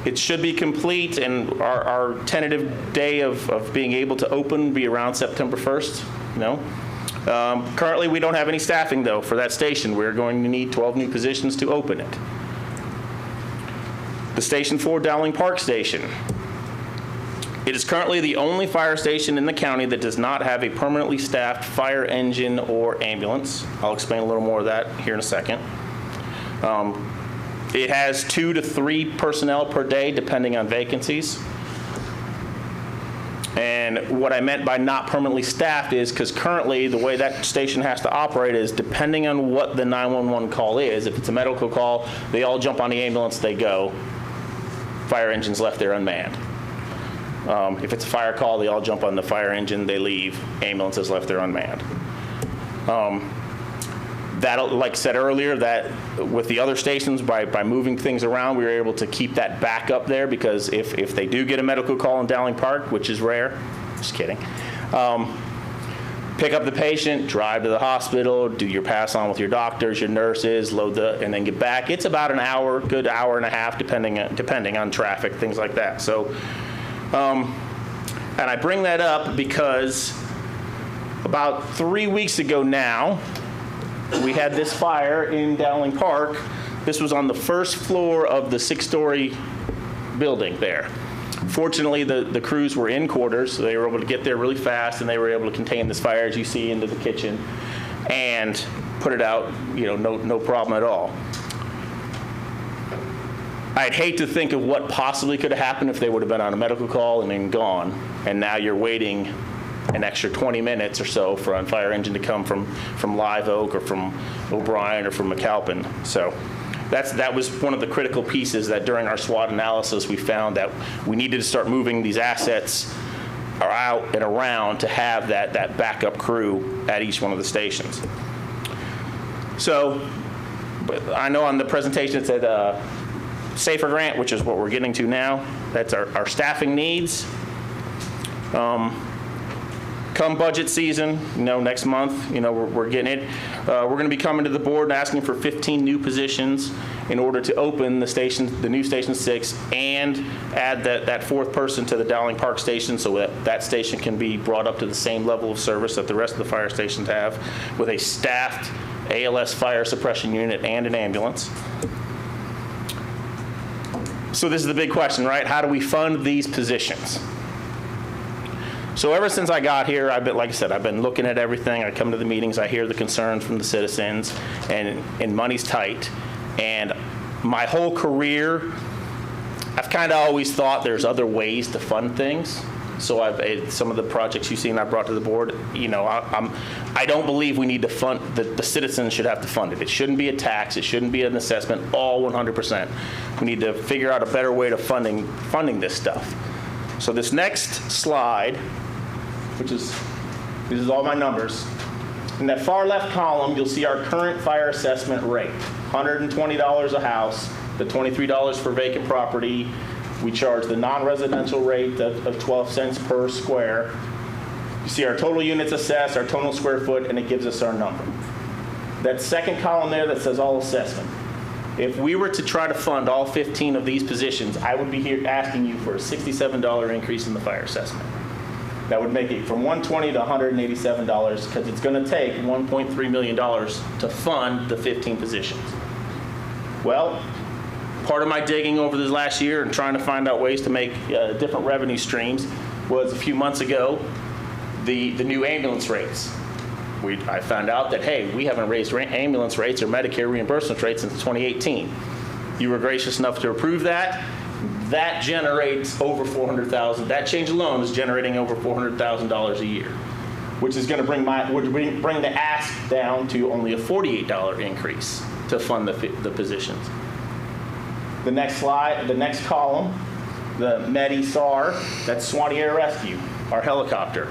It should be complete, and our tentative day of being able to open will be around September 1st. Currently, we don't have any staffing, though, for that station. We're going to need 12 new positions to open it. The Station 4 Dowling Park Station. It is currently the only fire station in the county that does not have a permanently staffed fire engine or ambulance. I'll explain a little more of that here in a second. It has 2 to 3 personnel per day, depending on vacancies. And what I meant by not permanently staffed is because currently the way that station has to operate is depending on what the 911 call is. If it's a medical call, they all jump on the ambulance, they go. Fire engine's left there unmanned. If it's a fire call, they all jump on the fire engine, they leave. Ambulance is left there unmanned. That, like I said earlier, that with the other stations, by moving things around, we were able to keep that back up there because if they do get a medical call in Dowling Park, which is rare, just kidding, pick up the patient, drive to the hospital, do your pass on with your doctors, your nurses, and then get back. It's about an hour, good hour and a half, depending on traffic, things like that. So, and I bring that up because about 3 weeks ago now, we had this fire in Dowling Park. This was on the first floor of the 6-story building there. Fortunately, the crews were in quarters, so they were able to get there really fast, and they were able to contain this fire, as you see, into the kitchen and put it out, no problem at all. I'd hate to think of what possibly could have happened if they would have been on a medical call and then gone, and now you're waiting an extra 20 minutes or so for a fire engine to come from Live Oak or from O'Brien or from McAlpin. So that was one of the critical pieces that during our SWOT analysis we found that we needed to start moving these assets out and around to have that backup crew at each one of the stations. So I know on the presentation it said SAFER grant, which is what we're getting to now. That's our staffing needs. Come budget season, next month, we're getting it. We're going to be coming to the board and asking for 15 new positions in order to open the new Station 6 and add that 4th person to the Dowling Park Station so that station can be brought up to the same level of service that the rest of the fire stations have with a staffed ALS fire suppression unit and an ambulance. So this is the big question, right? How do we fund these positions? So ever since I got here, like I said, I've been looking at everything. I come to the meetings, I hear the concerns from the citizens, and money's tight. And my whole career, I've kind of always thought there's other ways to fund things. So some of the projects you've seen I brought to the board, I don't believe we need to fund, the citizens should have to fund it. It shouldn't be a tax, it shouldn't be an assessment, all 100%. We need to figure out a better way to funding this stuff. So this next slide, this is all my numbers. In that far left column, you'll see our current fire assessment rate, $120 a house, the $23 for vacant property. We charge the non-residential rate of 12 cents per square. You see our total units assessed, our total square foot, and it gives us our number. That second column there that says all assessment. If we were to try to fund all 15 of these positions, I would be here asking you for a $67 increase in the fire assessment. That would make it from $120 to $187 because it's going to take $1.3 million to fund the 15 positions. Well, part of my digging over this last year and trying to find out ways to make different revenue streams was a few months ago, the new ambulance rates. I found out that, hey, we haven't raised ambulance rates or Medicare reimbursement rates since 2018. You were gracious enough to approve that. that generates over $400,000. That change alone is generating over $400,000 a year, which is going to bring bring the ask down to only a $48 increase to fund the positions. The next slide, the next column, the Medi-SAR, that's Suwannee Air Rescue, our helicopter.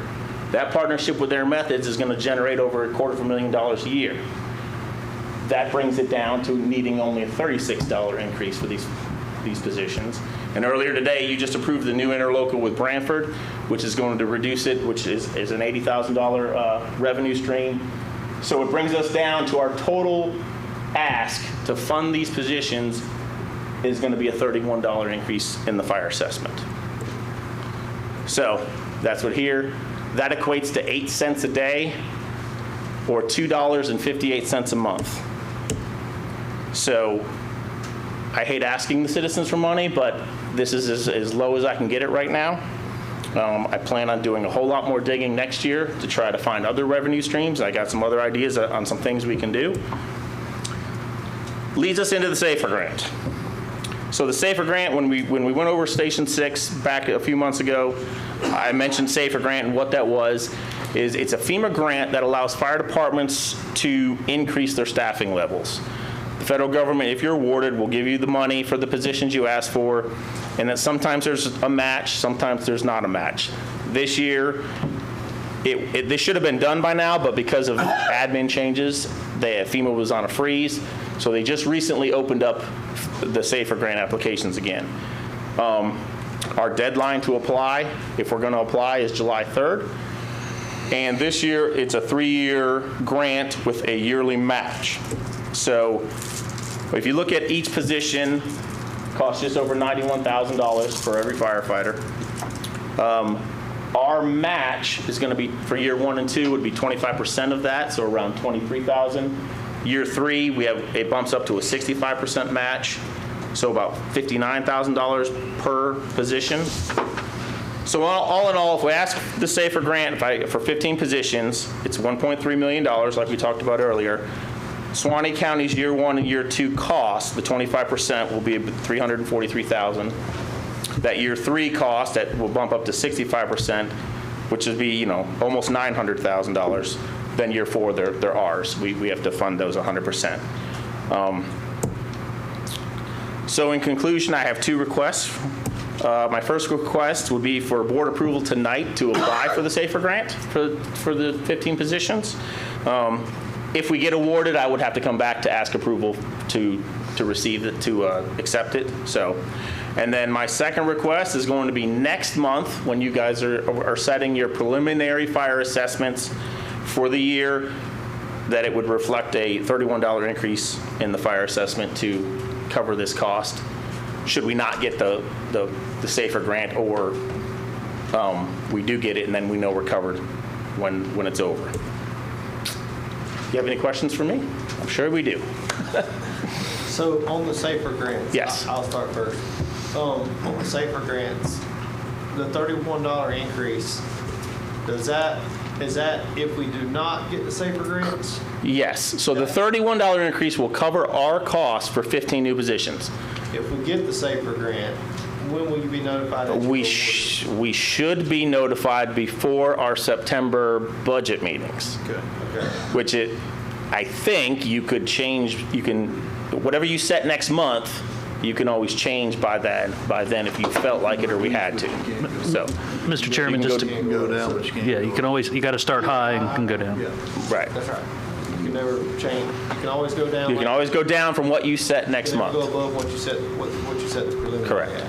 That partnership with Air Methods is going to generate over $250,000 a year. That brings it down to needing only a $36 increase for these positions. And earlier today, you just approved the new interlocal with Branford, which is going to reduce it, which is an $80,000 revenue stream. So it brings us down to our total ask to fund these positions is going to be a $31 increase in the fire assessment. So that's what here. That equates to 8 cents a day or $2.58 a month. So I hate asking the citizens for money, but this is as low as I can get it right now. I plan on doing a whole lot more digging next year to try to find other revenue streams. I got some other ideas on some things we can do. Leads us into the SAFER grant. So the SAFER grant, when we went over Station 6 back a few months ago, I mentioned SAFER grant, and what that was is it's a FEMA grant that allows fire departments to increase their staffing levels. The federal government, if you're awarded, will give you the money for the positions you ask for, and then sometimes there's a match, sometimes there's not a match. This year, this should have been done by now, but because of admin changes, FEMA was on a freeze, so they just recently opened up the SAFER grant applications again. Our deadline to apply, if we're going to apply, is July 3rd. And this year, it's a 3-year grant with a yearly match. So if you look at each position, it costs just over $91,000 for every firefighter. Our match is going to be, for year 1 and 2, would be 25% of that, so around $23,000. Year 3, it bumps up to a 65% match, so about $59,000 per position. So all in all, if we ask the SAFER grant for 15 positions, it's $1.3 million, like we talked about earlier. Suwannee County's year 1 and year 2 cost, the 25% will be $343,000. That year 3 cost that will bump up to 65%, which would be almost $900,000. Then year 4, they're ours. We have to fund those 100%. So in conclusion, I have 2 requests. My first request would be for board approval tonight to apply for the SAFER grant for the 15 positions. If we get awarded, I would have to come back to ask approval to receive it, to accept it. So, and then my second request is going to be next month when you guys are setting your preliminary fire assessments for the year, that it would reflect a $31 increase in the fire assessment to cover this cost, should we not get the SAFER grant, or we do get it and then we know we're covered when it's over. You have any questions for me? I'm sure we do. So on the SAFER grants, yes. I'll start first. On the SAFER grants, the $31 increase, is that if we do not get the SAFER grants? Yes. So the $31 increase will cover our costs for 15 new positions. If we get the SAFER grant, when will you be notified? That we should be notified before our September budget meetings. Okay. Which I think you could change. You can, whatever you set next month, you can always change by then if you felt like it or we had to. So, Mr. Chairman, just to go down, but you can't. Yeah, you got to start high and can go down. Yeah. Right. That's right. You can never change. You can always go down. You can always go down from what you set next month. Go above what you set. What you set the preliminary. Correct. At.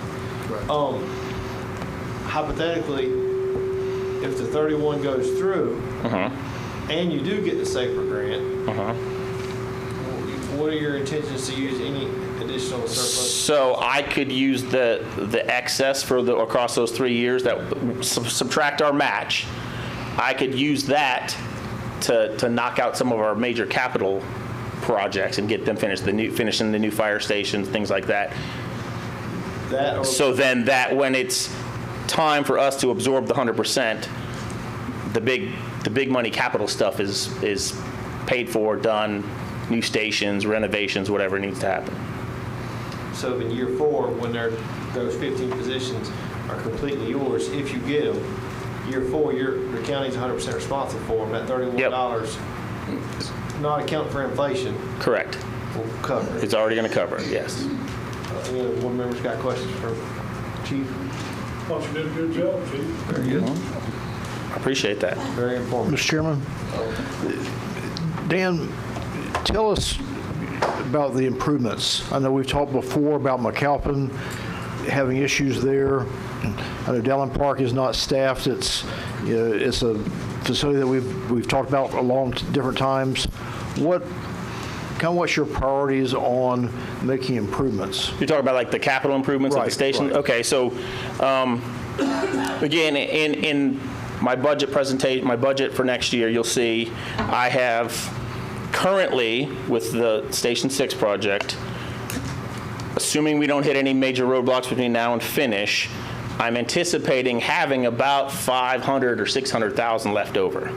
Hypothetically, if the 31 goes through, and you do get the SAFER grant, what are your intentions to use any additional surplus? So I could use the excess for across those 3 years that subtract our match. I could use that to knock out some of our major capital projects and get them finished, finishing the new fire stations, things like that. So then when it's time for us to absorb the 100%, the big money capital stuff is paid for, done, new stations, renovations, whatever needs to happen. So in year 4, when they're those 15 positions are completely yours. If you get them, year 4, the county's 100% responsible for them. That $31, not account for inflation, Correct. will cover it. It's already going to cover it, yes. Any other board members got questions for Chief? Thought you did a good job, Chief. Very good. I appreciate that. Very informative. Mr. Chairman, Dan, tell us about the improvements. I know we've talked before about McAlpin having issues there. I know Dallin Park is not staffed. It's a facility that we've talked about along different times. What's your priorities on making improvements? You're talking about like the capital improvements at the station? Right. Okay, so again, in my budget presentation, my budget for next year, you'll see I have currently with the Station 6 project, assuming we don't hit any major roadblocks between now and finish, I'm anticipating having about 500 or 600,000 left over.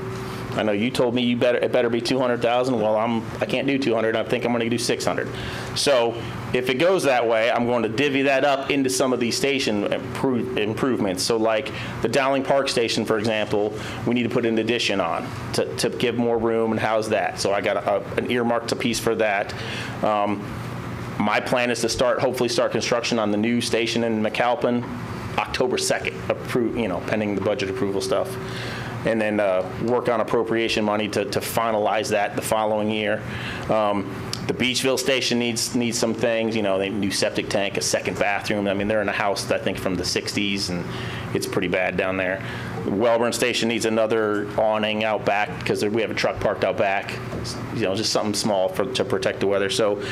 I know you told me it better be 200,000. Well, I can't do 200. I think I'm going to do 600. So if it goes that way, I'm going to divvy that up into some of these station improvements. So like the Dowling Park station, for example, we need to put an addition on to give more room and house that. So I got an earmarked piece for that. My plan is to hopefully start construction on the new station in McAlpin October 2nd, pending the budget approval stuff. And then work on appropriation money to finalize that the following year. The Beachville station needs some things, they need a new septic tank, a second bathroom. I mean, they're in a house, I think, from the 60s, and it's pretty bad down there. The Wellborn station needs another awning out back because we have a truck parked out back, just something small to protect the weather. So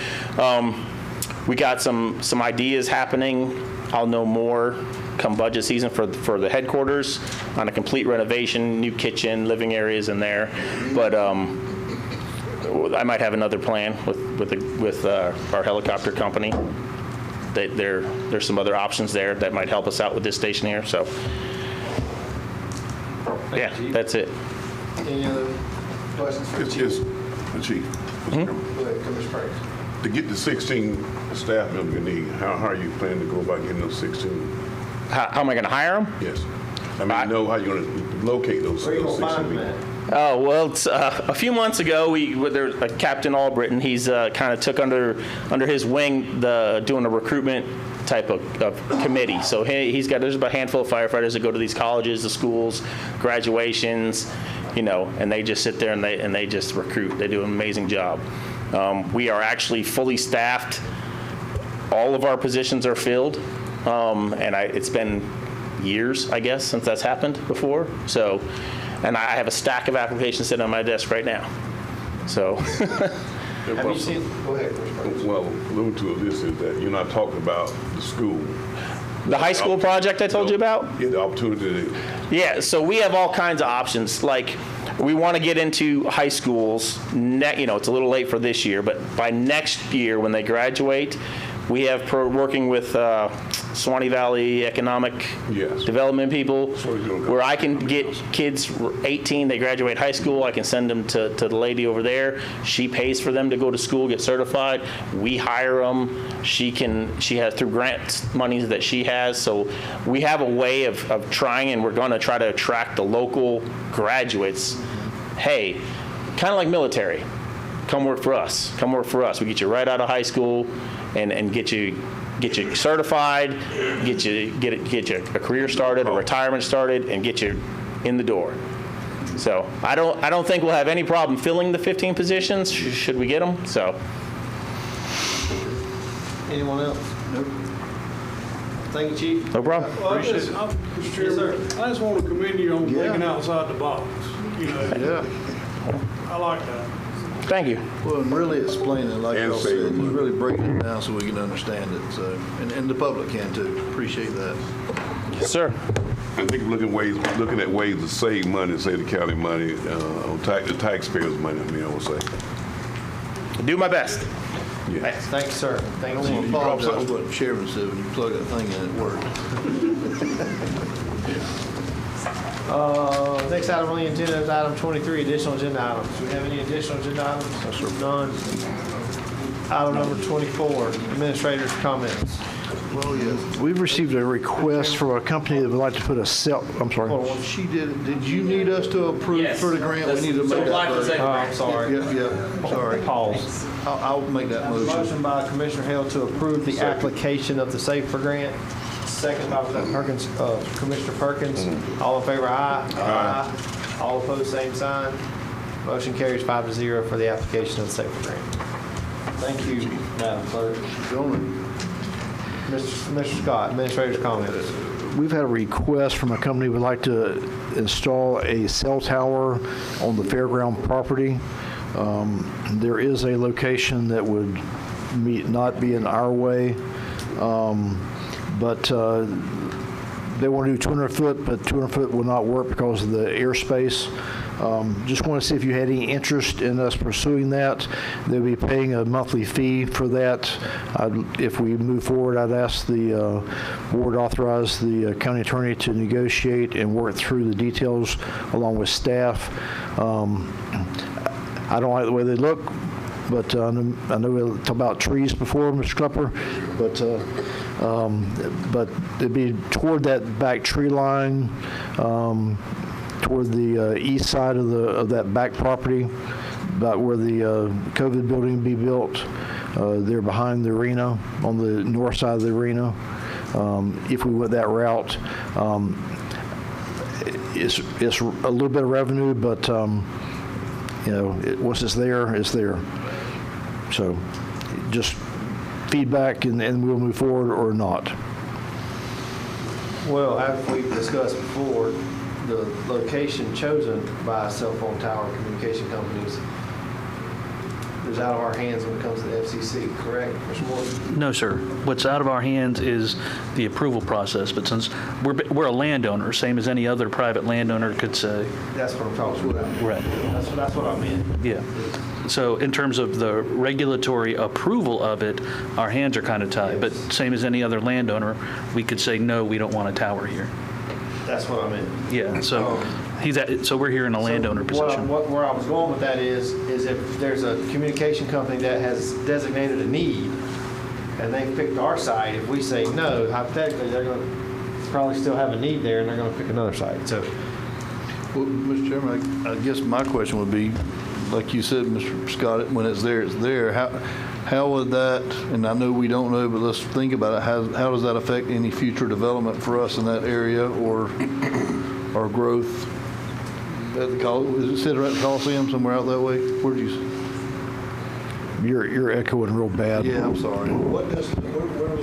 we got some ideas happening. I'll know more come budget season for the headquarters on a complete renovation, new kitchen, living areas in there. But I might have another plan with our helicopter company. There's some other options there that might help us out with this station here. So that's it. Any other questions for It's Chief? just, Chief. Go ahead, Commissioner Franks. To get the 16 staff members you need, how are you planning to go about getting those 16? How am I going to hire them? Yes. I mean, how you going to locate those 16 people? Oh, well, it's, a few months ago, there's Captain Albritton, he's kind of took under his wing doing a recruitment type of committee. So there's about a handful of firefighters that go to these colleges, the schools, graduations, and they just sit there and they just recruit. They do an amazing job. We are actually fully staffed. All of our positions are filled, and it's been years, I guess, since that's happened before. So, and I have a stack of applications sitting on my desk right now. So. Have you seen? Go ahead, Commissioner. Well, alluding to this is that you're not talking about the school. The high school project I told you about? Yeah, the opportunity. Yeah, so we have all kinds of options. Like, we want to get into high schools. It's a little late for this year, but by next year when they graduate, we have working with Suwannee Valley Economic Development people, where I can get kids 18, they graduate high school, I can send them to the lady over there. She pays for them to go to school, get certified. We hire them. She has through grant monies that she has. So we have a way of trying, and we're going to try to attract the local graduates. Hey, kind of like military. Come work for us. Come work for us. We get you right out of high school and get you certified, get you a career started, a retirement started, and get you in the door. So I don't think we'll have any problem filling the 15 positions should we get them. So. Anyone else? Nope. Thank you, Chief. No problem. Well, Mr. Chairman, I just want to commend you on thinking outside the box. I like that. Thank you. Well, and really explaining, like y'all said, just really breaking it down so we can understand it. So, and the public can too. Appreciate that. Yes, sir. I think looking at ways to save money, save the county money, on the taxpayers' money. I would say. Do my best. Yeah. Thank you, sir. Thank I you. want to apologize for what the chairman said when you plug that thing in, it worked. Next item on the agenda is item 23, additional agenda items. Do we have any additional agenda items? Yes, sir. None. Item number 24, administrator's comments. Well, yes. We've received a request from a company that would like to put a cell, I'm sorry. Hold on, she did you need us to approve for the grant? We need to make that. I'm sorry. Yeah, sorry. Pause. I'll make that motion. Motion by Commissioner Hale to approve the application of the Safer Grant. Second by Perkins, Commissioner Perkins. All in favor, aye. Aye. All opposed, same sign. Motion carries 5-0 for the application of the Safer Grant. Thank you, Madam Clerk. Mr. Scott, Administrator's comments. We've had a request from a company who would like to install a cell tower on the fairground property. There is a location that would not be in our way, but they want to do 200 foot, but 200 foot will not work because of the airspace. Just want to see if you had any interest in us pursuing that. They'll be paying a monthly fee for that. If we move forward, I'd ask the board authorize the county attorney to negotiate and work through the details along with staff. I don't like the way they look, but I know we talked about trees before, Mr. Klepper, but it'd be toward that back tree line, toward the east side of that back property, about where the COVID building will be built. They're behind the arena, on the north side of the arena. If we went that route, it's a little bit of revenue, but once it's there, it's there. So just feedback, and we'll move forward or not. Well, as we've discussed before, the location chosen by cell phone tower communication companies is out of our hands when it comes to the FCC, correct, Mr. Moore? No, sir. What's out of our hands is the approval process, but since we're a landowner, same as any other private landowner could say. That's what I'm talking about. Right. That's what I meant. Yeah. So in terms of the regulatory approval of it, our hands are kind of tied, but same as any other landowner, we could say, no, we don't want a tower here. That's what I meant. Yeah, so so we're here in a landowner position. Where I was going with that is if there's a communication company that has designated a need and they picked our site, if we say no, hypothetically, they're going to probably still have a need there and they're going to pick another site. So, Well, Mr. Chairman, I guess my question would be, like you said, Mr. Scott, when it's there, it's there. How would that, and I know we don't know, but let's think about it, how does that affect any future development for us in that area or growth? Is it sitting at the Coliseum somewhere out that way? Where do you? You're echoing real bad. Yeah, I'm sorry. Where was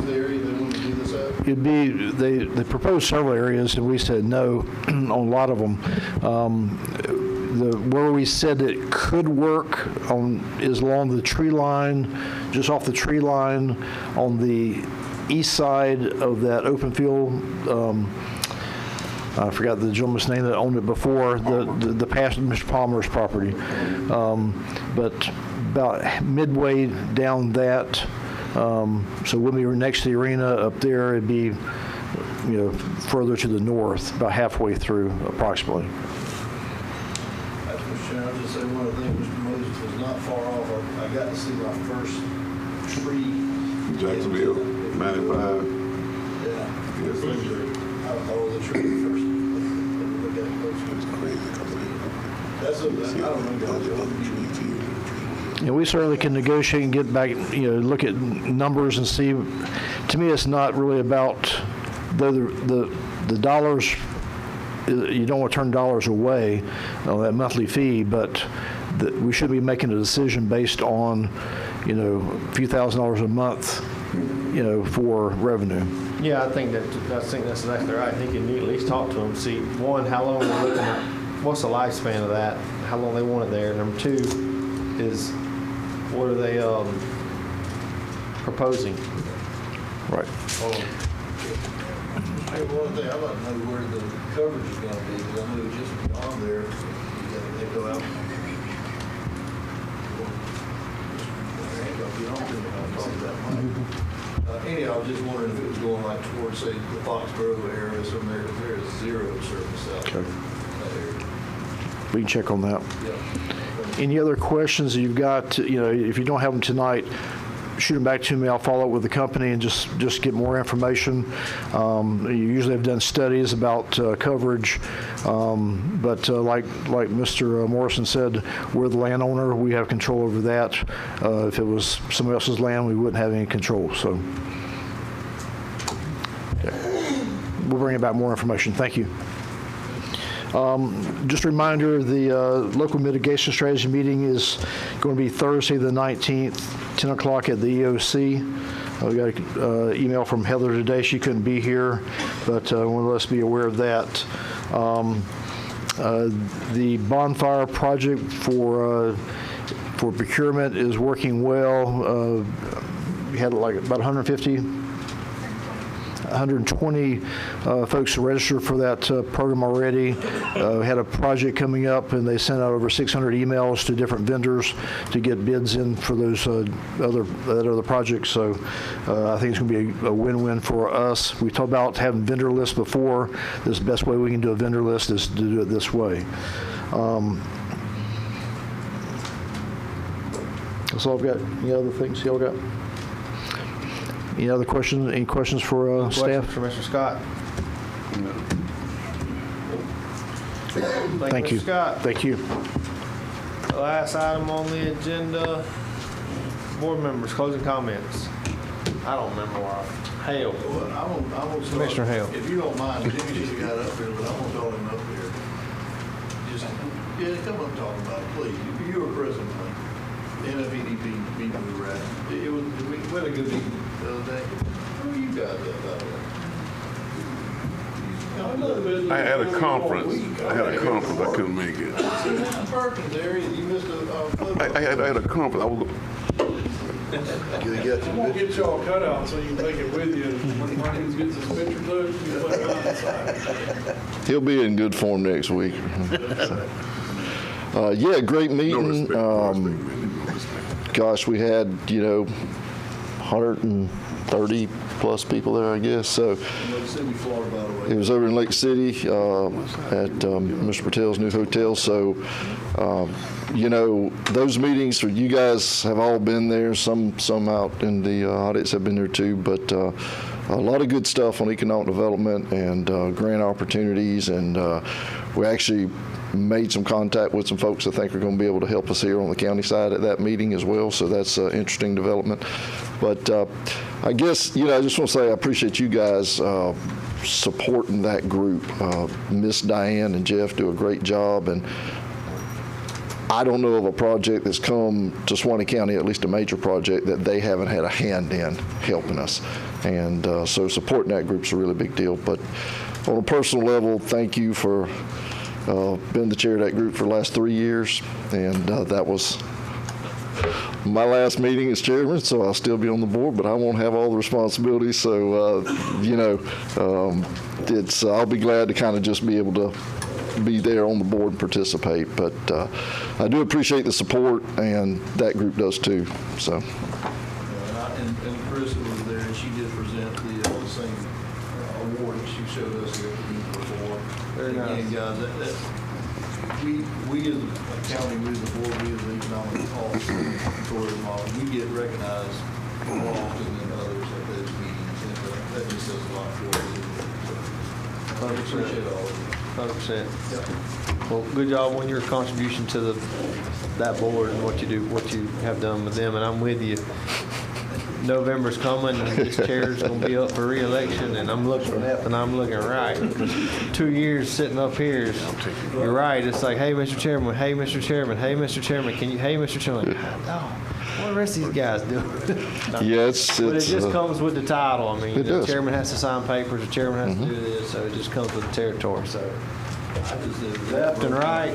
the area they wanted to do this at? It'd be, they proposed several areas, and we said no on a lot of them. Where we said it could work is along the tree line, just off the tree line on the east side of that open field. I forgot the gentleman's name that owned it before, the past Mr. Palmer's property. But about midway down that, so when we were next to the arena up there, it'd be further to the north, about halfway through approximately. I'll just say one of the things, Mr. Moses was not far off. I got to see my first tree. Jacksonville, 95. Yeah. Yes, I follow the tree first. Look at it closer. It's crazy. I don't know. We certainly can negotiate and get back, look at numbers and see. To me, it's not really about the dollars. You don't want to turn dollars away on that monthly fee, but we should be making a decision based on, a few $1,000s a month, for revenue. yeah, I think that's exactly right. I think you need to at least talk to them, see, one, how long they're looking at, what's the lifespan of that, how long they want it there. Number two is, what are they proposing? Right. Hey, one thing, I'd like to know where the coverage is going to be, because I know just beyond there, they go out. Anyhow, I was just wondering if it was going like towards, say, the Foxborough area, so there is zero service out there. We can check on that. Yeah. Any other questions that you've got? If you don't have them tonight, shoot them back to me. I'll follow up with the company and just get more information. You usually have done studies about coverage, but like Mr. Morrison said, we're the landowner. We have control over that. If it was somebody else's land, we wouldn't have any control. So we'll bring about more information. Thank you. Just a reminder, the local mitigation strategy meeting is going to be Thursday the 19th, 10 o'clock at the EOC. We got an email from Heather today. She couldn't be here, but I want to let us be aware of that. The bonfire project for procurement is working well. We had like about 120 folks registered for that program already. We had a project coming up, and they sent out over 600 emails to different vendors to get bids in for those other projects. So I think it's going to be a win-win for us. We talked about having vendor lists before. This is the best way we can do a vendor list is to do it this way. That's all I've got. Any other things y'all got? Any other questions? Any questions for staff? For Mr. Scott. Thank you. Mr. Scott. Thank you. Last item on the agenda, board members, closing comments. I don't remember why. Hale. Well, I won't Commissioner Hale. If you don't mind, Jimmy should have got up here, but I won't call him up here. Just, come up and talk about it, please. You were present when the NFEDP meeting we were at. We had a good meeting the other day. Who are you guys at, by the way? I had a conference. I couldn't make it. Mr. Perkins area, you missed a I had a conference. I was. I'm gonna get y'all cut out so you can take it with you, and when Perkins gets his picture took, you put it outside. He'll be in good form next week. Yeah, great meeting. Gosh, we had, 130 plus people there, I guess. So it was over in Lake City at Mr. Patel's new hotel. So, those meetings, you guys have all been there. Some out in the audience have been there too. But a lot of good stuff on economic development and grant opportunities. And we actually made some contact with some folks I think are going to be able to help us here on the county side at that meeting as well. So that's an interesting development. But I guess, I just want to say I appreciate you guys supporting that group. Miss Diane and Jeff do a great job. And I don't know of a project that's come to Suwannee County, at least a major project, that they haven't had a hand in helping us. And so supporting that group's a really big deal. But on a personal level, thank you for been the chair of that group for the last 3 years, and that was my last meeting as chairman, so I'll still be on the board, but I won't have all the responsibilities. So, I'll be glad to kind of just be able to be there on the board and participate. But I do appreciate the support, and that group does too. So. And Carissa was there, and she did present the same award that she showed us here before. Very nice. Again, guys, we as a county, we as a board, we as an economic tourism office, we get recognized more often than others at those meetings, and that just says a lot for us. So, I appreciate all of you. 100%. Well, good job on your contribution to that board and what you have done with them, and I'm with you. November's coming, and this chair's going to be up for re-election, and I'm looking left and I'm looking right. 2 years sitting up here, you're right. It's like, hey, Mr. Chairman, hey, Mr. Chairman, hey, Mr. Chairman, hey, Mr. Chairman. No, what are the rest of these guys doing? Yeah, but it just comes with the title. I mean, the does. chairman has to sign papers, the chairman has to do this, so it just comes with the territory. So left and right.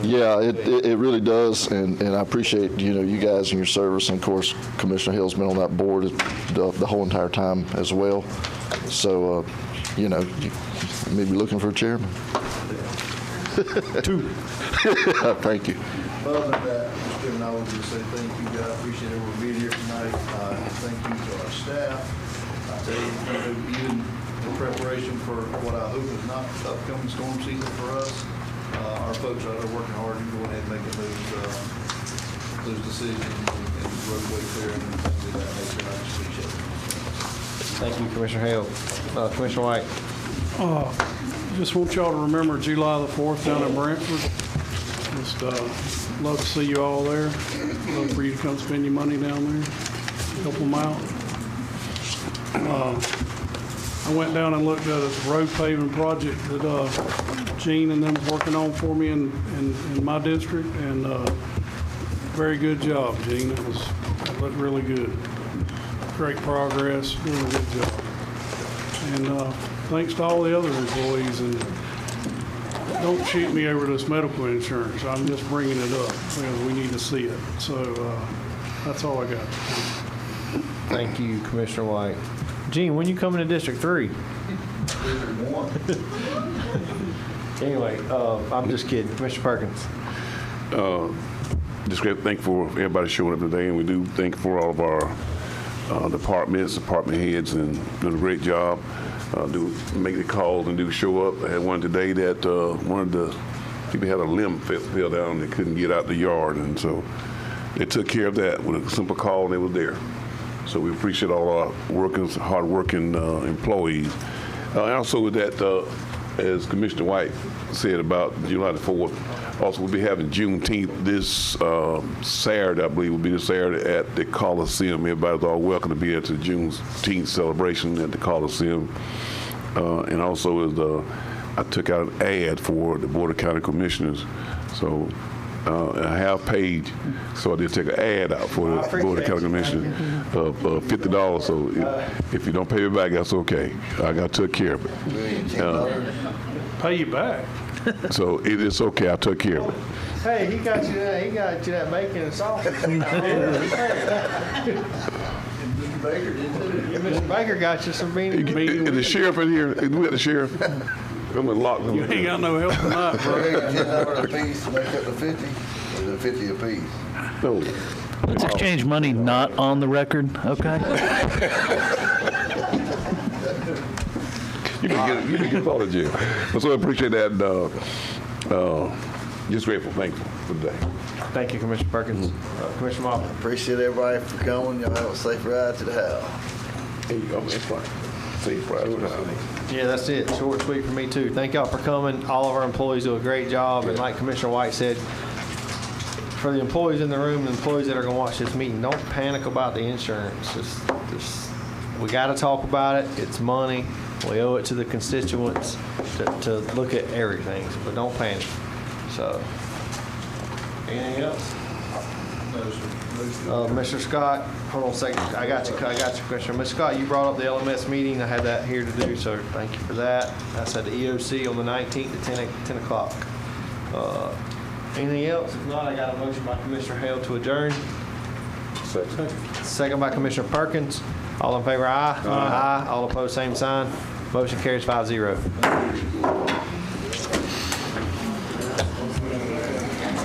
Yeah, it really does, and I appreciate you guys and your service, and of course Commissioner Hill's been on that board the whole entire time as well. So you may be looking for a chairman. Two. Thank you. Other than that, Mr. Chairman, I would just say thank you, guys. Appreciate everyone being here tonight. Thank you to our staff. I tell you, even in preparation for what I hope is not upcoming storm season for us. Our folks out there working hard and going ahead and making those decision and roadway clearing and things of that nature. I just appreciate it. Thank you, Commissioner Hale. Commissioner White. Just want y'all to remember July the 4th down in Brantford. Just love to see you all there. Love for you to come spend your money down there. Help them out. I went down and looked at a road paving project that Gene and them working on for me in my district, and very good job, Gene. It looked really good. Great progress, doing a good job. And thanks to all the other employees, and don't shoot me over this medical insurance. I'm just bringing it up because we need to see it. So that's all I got. Thank you, Commissioner White. Gene, when you coming to District 3? District 1. Anyway, I'm just kidding. Commissioner Perkins. Just great. Thank for everybody showing up today, and we do thank for all of our department heads, and doing a great job. Do make the calls and do show up. I had one today that one of the people had a limb fell down and they couldn't get out the yard, and so they took care of that with a simple call, and they were there. So we appreciate all our hard-working employees. Also with that, as Commissioner White said about July the 4th, also we'll be having Juneteenth this Saturday, I believe will be this Saturday at the Coliseum. Everybody's all welcome to be at the Juneteenth celebration at the Coliseum. And also I took out an ad for the Board of County Commissioners. So a half page, so I did take an ad out for the Board of County Commissioners of $50. So if you don't pay me back, that's okay. I took care of it. Pay you back. So it's okay. I took care of it. Hey, he got you that bacon and sausage. Mr. Baker did too. Mr. Baker got you some beans. Is the sheriff in here? We got the sheriff. I'm gonna lock them. You ain't got no help tonight, bro. $10 a piece to make up the 50, or the 50 a piece? No. Let's exchange money not on the record, okay? You can get called to jail. So I appreciate that. Just grateful, thankful for the day. Thank you, Commissioner Perkins. Commissioner Moffitt. Appreciate everybody for coming. Y'all have a safe ride to the house. There you go, man. Fine. Safe ride to the house. Yeah, that's it. Short, sweet for me, too. Thank y'all for coming. All of our employees do a great job. And like Commissioner White said, for the employees in the room and the employees that are going to watch this meeting, don't panic about the insurance. Just we got to talk about it. It's money. We owe it to the constituents to look at everything. But don't panic. So, anything else? Mr. Scott, hold on a second. I got you, Commissioner. Mr. Scott, you brought up the LMS meeting. I had that here to do, so thank you for that. That's at the EOC on the 19th at 10 o'clock. Anything else? If not, I got a motion by Commissioner Hale to adjourn. Second by Commissioner Perkins. All in favor, aye. Aye. All opposed, same sign. Motion carries 5-0.